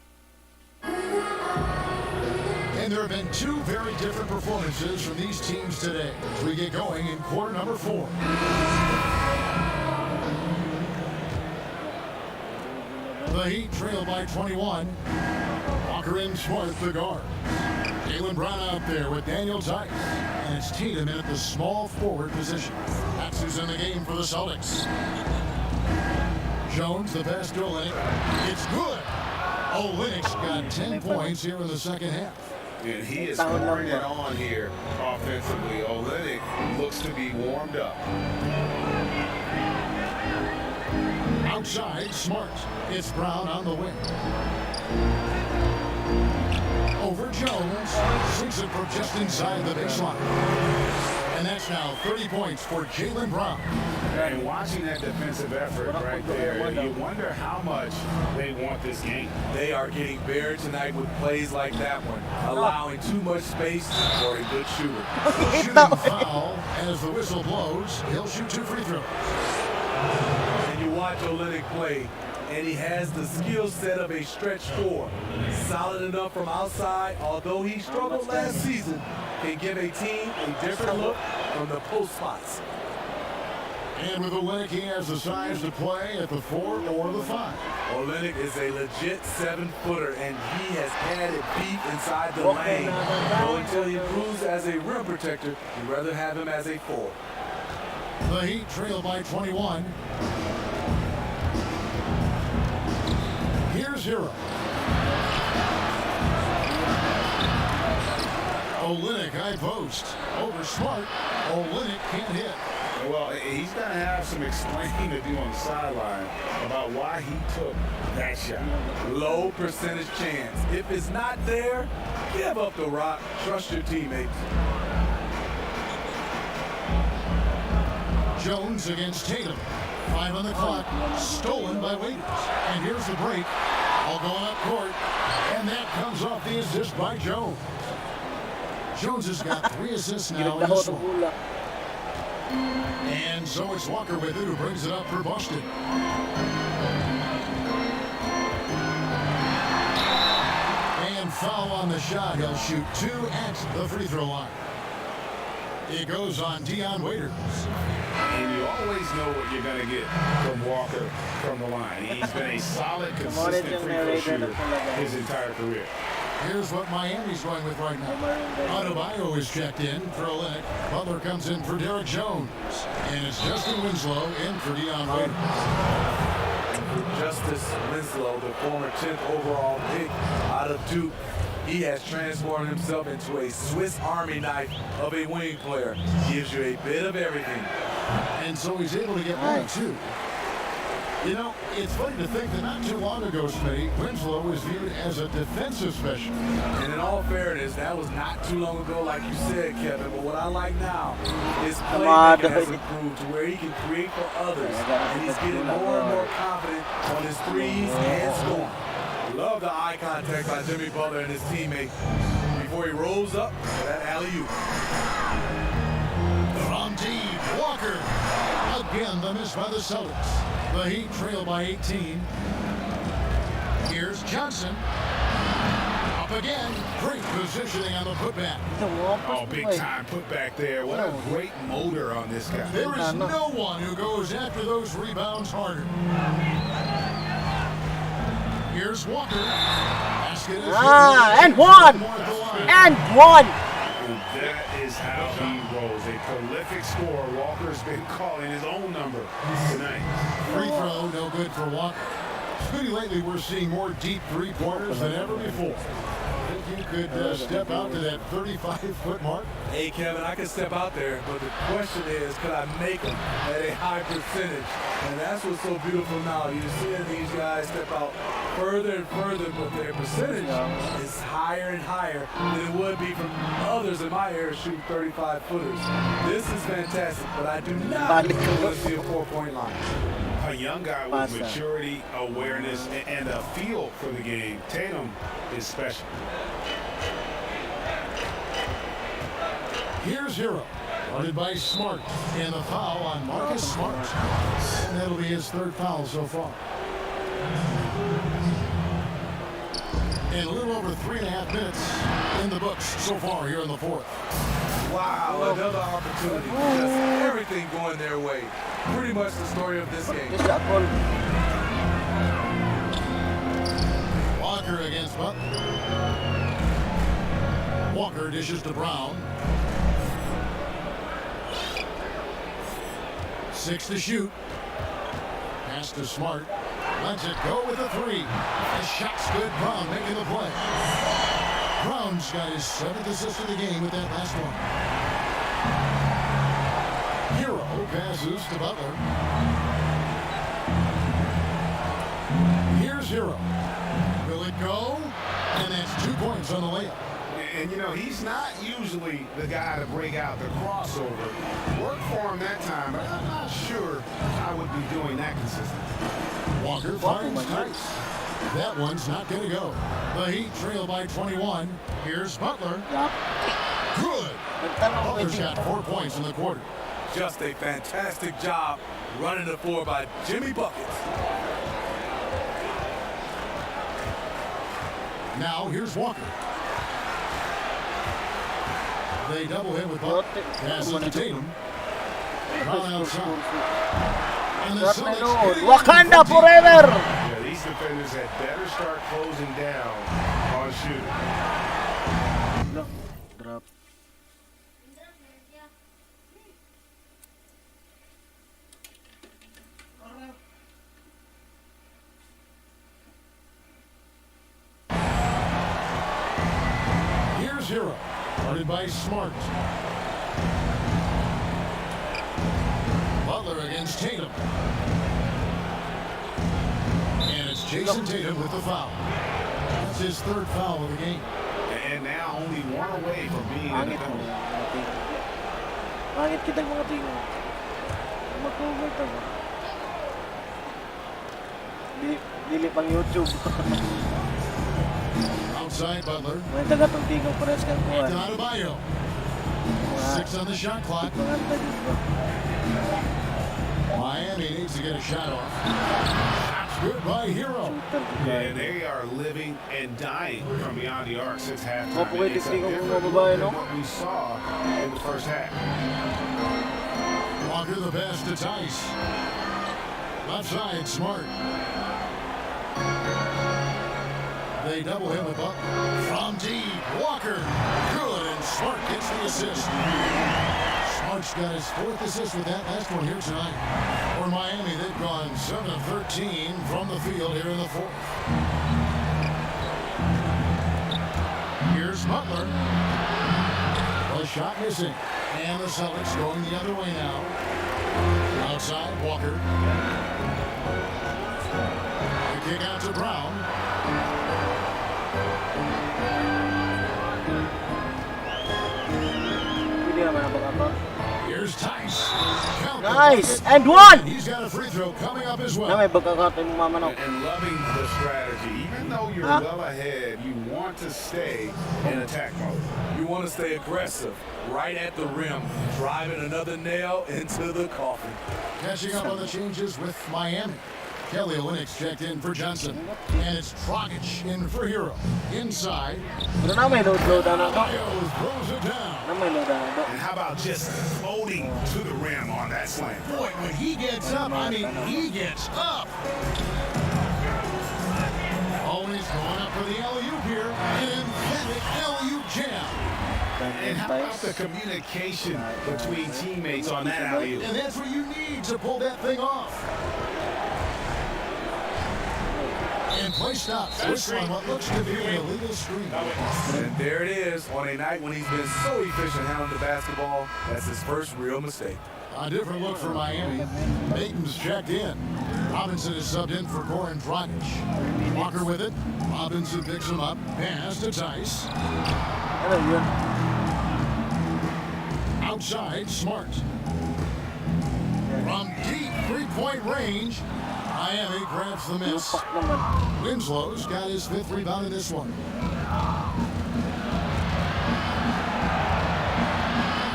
And there have been 2 very different performances from these teams today as we get going in quarter number 4. The Heat trail by 21. Walker and Smart, the guard. Jaylen Brown out there with Daniel Tice. And it's Tatum in at the small forward position. That's who's in the game for the Celtics. Jones, the pass to Olynyk. It's good. Olynyk's got 10 points here in the second half. And he is pouring it on here offensively. Olynyk looks to be warmed up. Outside, Smart. It's Brown on the wing. Over Jones. Sinks it from just inside the baseline. And that's now 30 points for Jaylen Brown. And watching that defensive effort right there, you wonder how much they want this game. They are getting buried tonight with plays like that one, allowing too much space for a good shooter. Shooting foul as the whistle blows. He'll shoot 2 free throws. And you watch Olynyk play, and he has the skill set of a stretch 4. Solid enough from outside, although he struggled last season, can give a team a different look from the post spots. And with Olynyk, he has the size to play at the 4 or the 5. Olynyk is a legit 7-footer, and he has had it deep inside the lane. So until he proves as a rim protector, you'd rather have him as a 4. The Heat trail by 21. Here's Hero. Olynyk high post. Over Smart. Olynyk can't hit. Well, he's going to have some explaining to do on the sideline about why he took that shot. Low percentage chance. If it's not there, give up the rock. Trust your teammates. Jones against Tatum. 5 on the clock. Stolen by Waiters. And here's the break. All going up court. And that comes off the assist by Jones. Jones has got 3 assists now in this one. And so it's Walker with it who brings it up for Boston. And foul on the shot. He'll shoot 2 at the free throw line. It goes on Dion Waiters. And you always know what you're going to get from Walker from the line. He's been a solid, consistent free throw shooter his entire career. Here's what Miami's going with right now. Adebayo is checked in for Olynyk. Butler comes in for Derek Jones. And it's Justin Winslow in for Dion Waiters. Justice Winslow, the former 10th overall pick out of Duke, he has transformed himself into a Swiss Army knife of a wing player. Gives you a bit of everything. And so he's able to get 1 or 2. You know, it's funny to think that not too long ago, Smitty, Winslow was viewed as a defensive specialist. And in all fairness, that was not too long ago, like you said, Kevin. But what I like now, his playmaking has improved to where he can create for others. And he's getting more and more confident on his threes and scoring. Love the eye contact by Jimmy Butler and his teammate before he rolls up for that alley-oop. From deep, Walker. Again, the miss by the Celtics. The Heat trail by 18. Here's Johnson. Up again. Great positioning on the putback. Oh, big time putback there. What a great motor on this guy. There is no one who goes after those rebounds harder. Here's Walker. Basket is and one! And one! And that is how he rolls. A prolific scorer. Walker's been calling his own number tonight. Free throw, no good for Walker. Scooty, lately we're seeing more deep three-pointers than ever before. Think you could step out to that 35-foot mark? Hey, Kevin, I can step out there, but the question is, could I make them at a high percentage? And that's what's so beautiful now. You're seeing these guys step out further and further, but their percentage is higher and higher than it would be from others in my area shooting 35-footers. This is fantastic, but I do not want to see a 4-point line. A young guy with maturity, awareness, and a feel for the game. Tatum is special. Here's Hero. Guarded by Smart. And the foul on Marcus Smart. And that'll be his 3rd foul so far. And a little over 3.5 minutes in the books so far here in the 4th. Wow, another opportunity. Just everything going their way. Pretty much the story of this game. Walker against Butler. Walker dishes to Brown. 6 to shoot. Pass to Smart. Lets it go with a 3. The shot's good. Brown making the play. Brown's got his 7th assist of the game with that last one. Hero passes to Butler. Here's Hero. Will it go? And that's 2 points on the layup. And, you know, he's not usually the guy to break out the crossover. Worked for him that time, but I'm not sure I would be doing that consistently. Walker finds Tice. That one's not going to go. The Heat trail by 21. Here's Butler. Good. Butler's got 4 points in the quarter. Just a fantastic job running the floor by Jimmy Buckets. Now here's Walker. They double hit with Butler. Pass it to Tatum. Brown outside. And the Celtics Wakanda forever! Yeah, these defenders had better start closing down on shooting. Drop. Here's Hero. Guarded by Smart. Butler against Tatum. And it's Jason Tatum with the foul. That's his 3rd foul of the game. And now only 1 away from being in the penalty. Pangit kitang mga tingo. Mag-cover ka ba? Dili pang YouTube. Outside Butler. May tagatong tingo pares kang kuha. Adebayo. 6 on the shot clock. Miami needs to get a shot off. Shots good by Hero. And they are living and dying from beyond the arc since halftime. Pwede It's tingo different kung mababae, than no? what we saw in the first half. Walker the pass to Tice. Left side, Smart. They double him with Butler. From deep, Walker. Good, and Smart gets the assist. Smart's got his 4th assist with that last one here tonight. For Miami, they've gone 7 of 13 from the field here in the 4th. Here's Butler. The shot missing. And the Celtics going the other way now. Outside, Walker. The kick out to Brown. Here's Tice. Nice! And 1! He's got a free throw coming up as Na well. may pagkakataon mo mamanok. And loving the strategy. Even though you're well ahead, you want to stay in attack mode. You want to stay aggressive, right at the rim, driving another nail into the coffin. Catching up on the changes with Miami. Kelly Olynyk checked in for Johnson. And it's Dragic in for Hero. Inside. Pero na may load ano to. Adebayo throws it down. Na may load ano to. And how about just floating to the rim on that slam? Boy, when he gets up, I mean, he gets up. Always going up for the alley-oop here. An emphatic alley-oop jam. And how about the communication between teammates on that alley-oop? And that's what you need to pull that thing off. And play stops. This on what looks to be an illegal screen. And there it is, on a night when he's been so efficient handling the basketball, that's his first real mistake. A different look for Miami. Mayton's checked in. Robinson is subbed in for Goran Dragic. Walker with it. Robinson picks him up. Pass to Tice. Ano yun? Outside, Smart. From deep three-point range, Miami grabs the miss. Lupak naman. Winslow's got his 5th rebound in this one.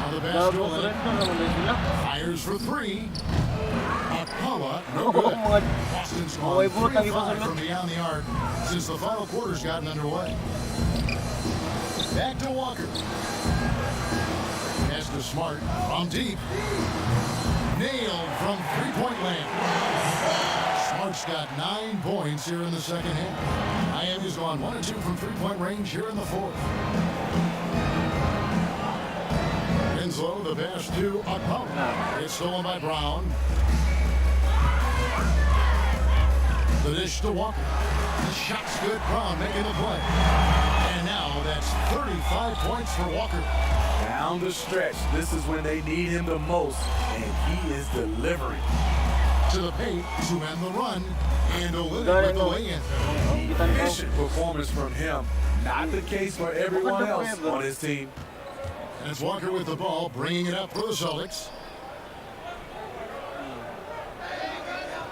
On the basket, Gago ko rin na naman din sila. fires for 3. Akala, no Oh, good. mga... Boston's Away gone boot ang 3-5 ipasalot. from beyond the arc since the final quarter's gotten underway. Back to Walker. Pass to Smart from deep. Nailed from three-point land. Smart's got 9 points here in the second half. Miami's gone 1 of 2 from three-point range here in the fourth. Winslow, the pass to Akpom. It's stolen by Brown. The dish to Walker. The shot's good. Brown making the play. And now that's 35 points for Walker. Down the stretch, this is when they need him the most, and he is delivering. To the paint to end the run, and Olynyk with the lay-in. Efficient performance from him. Not the case for everyone else on his team. And it's Walker with the ball, bringing it up for the Celtics.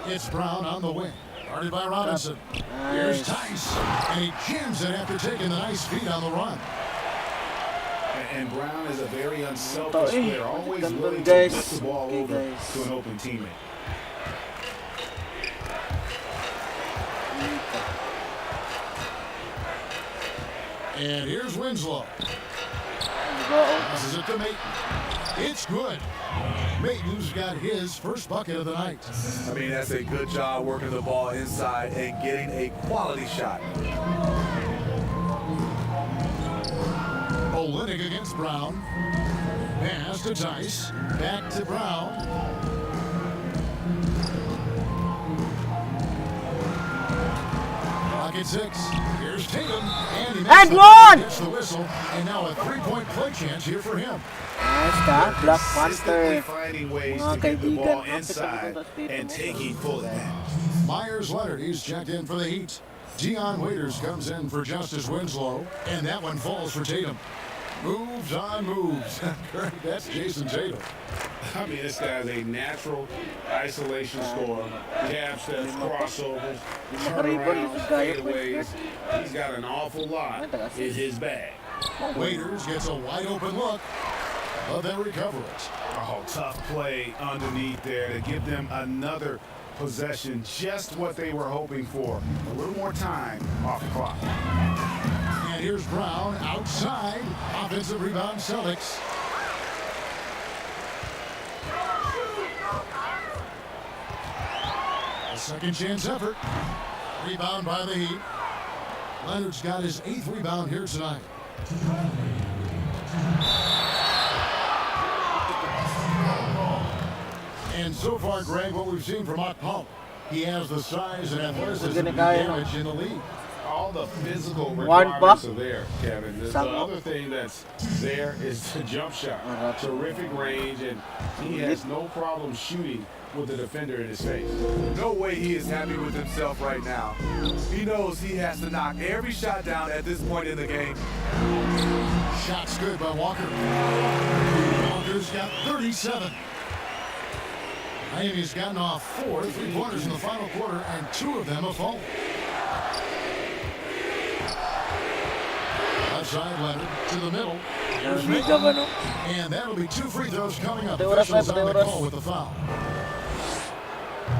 It's Brown on the wing. Guarded by Robinson. Here's Tice. And he jams it after taking the nice feed on the run. And Brown is a very unselfish player, always willing to lift the ball over to an open teammate. And here's Winslow. Passes it to Mayton. It's good. Mayton's got his first bucket of the night. I mean, that's a good job working the ball inside and getting a quality shot. Olynyk against Brown. Pass to Tice. Back to Brown. Pocket 6. Here's Tatum. And he makes one! Gets the whistle. And now a three-point play chance here for him. Nice ka, Black Consistently Panther. finding ways Mga to get the ball kaibigan, inside and taking full advantage. Myers Leonard, he's checked in for the Heat. Dion Waiters comes in for Justice Winslow. And that one falls for Tatum. Moves on moves. That's Jason Tatum. I mean, this guy's a natural isolation scorer. Jab steps, crossovers, turnarounds, fadeaways. He's got an awful lot in his bag. Waiters gets a wide open look, but they recover it. Oh, tough play underneath there to give them another possession, just what they were hoping for. A little more time off the clock. And here's Brown outside. Offensive rebound, Celtics. A second chance effort. Rebound by the Heat. Leonard's got his 8th rebound here tonight. And so far, Greg, what we've seen from Akpom, he has the size and athleticism to damage in the league. All the physical requirements are there, Kevin. The other thing that's there is the jump shot. Terrific range, and he has no problem shooting with the defender in his face. No way he is happy with himself right now. He knows he has to knock every shot down at this point in the game. Shot's good by Walker. Walker's got 37. Miami's gotten off 4 3-pointers in the final quarter, and 2 of them have fallen. Outside Leonard to the middle. Here's Mayton. And that'll be 2 free throws coming up. Officials on the call with the foul.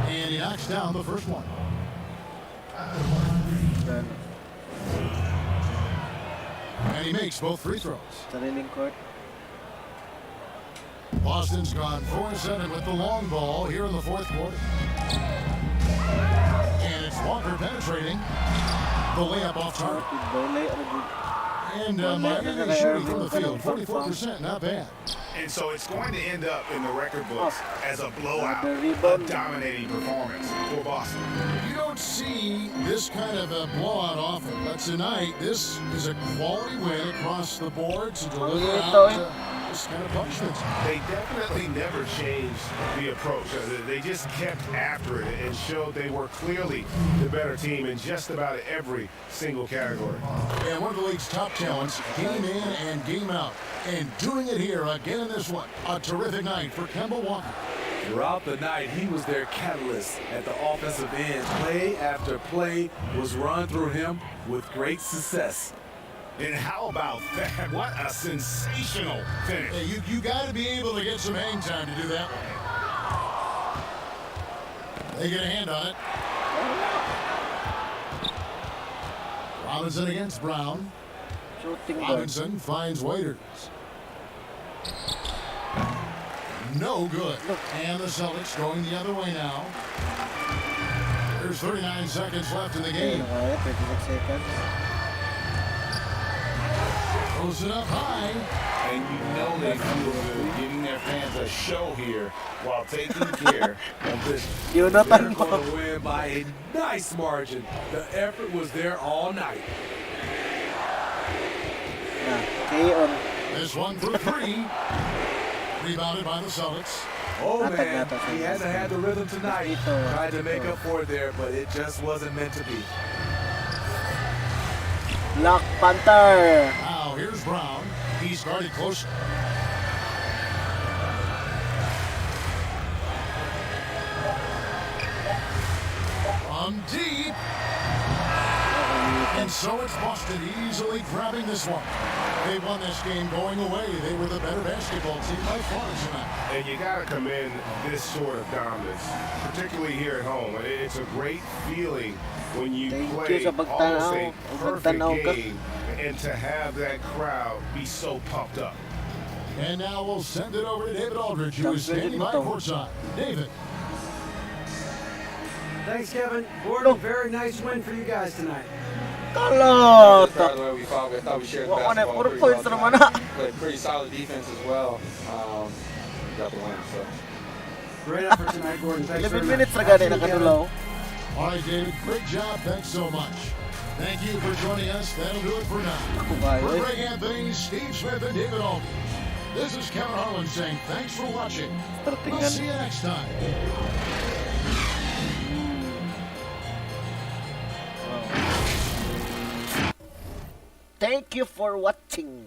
And he knocks down the first one. And he makes both free throws. Boston's gone 4-7 with the long ball here in the fourth quarter. And it's Walker penetrating. The layup off target. And Miami shooting from the field, 44%, not bad. And so it's going to end up in the record books as a blowout, a dominating performance for Boston. You don't see this kind of a blowout often, but tonight this is a quality win across the board to deliver out this kind of punishment. They definitely never changed the approach. They just kept after it and showed they were clearly the better team in just about every single category. And one of the league's top talents, game in and game out. And doing it here again in this one. A terrific night for Kemba Walker. Throughout the night, he was their catalyst at the offensive end. Play after play was run through him with great success. And how about that? What a sensational finish. Hey, you got to be able to get some hang time to do that one. They get a hand on it. Robinson against Brown. Robinson finds Waiters. No good. And the Celtics going the other way now. There's 39 seconds left in the Okay, game. nakaya, 36 seconds. Throws it up high. And you know they feel good giving their fans a show here while taking care of business. Jonathan They're mo. going to win by a nice margin. The effort was there all night. Okay, on. This one for three. Rebounded by the Celtics. Oh, Natag man, natag. he hasn't had the rhythm tonight. Ito. Tried to make up for it there, but it just wasn't meant to be. Black Panther. Now here's Brown. He started close. From deep. And so it's Boston easily grabbing this one. They won this game going away. They were the better basketball team by far tonight. And you got to commend this sort of dominance, particularly here at home. It's a great feeling when you Thank play you sa pagtanaw. almost a Ang perfect pagtanaw ka. game and to have that crowd be so pumped up. And now we'll send it over to David Aldridge, who is standing by courtside. David. Thanks, Kevin. Gordon, very nice win for you guys tonight. Kalot. Started the way we thought. I thought we shared the Wa- ano, basketball puro pretty points well naman tonight. na. Played pretty solid defense as well. Got the win. So. Great effort tonight, Gordon. Thanks 11 very minutes much. na gani Absolutely, nakadulaw. All right, David, great job. Thanks so much. Thank you for joining us. That'll do it for now. Ako ba, For eh? Greg Anthony, Steve Smith, and David Aldridge, this is Kevin Harlan saying thanks for watching. We'll Tingnan. see you next time. Thank you for watching.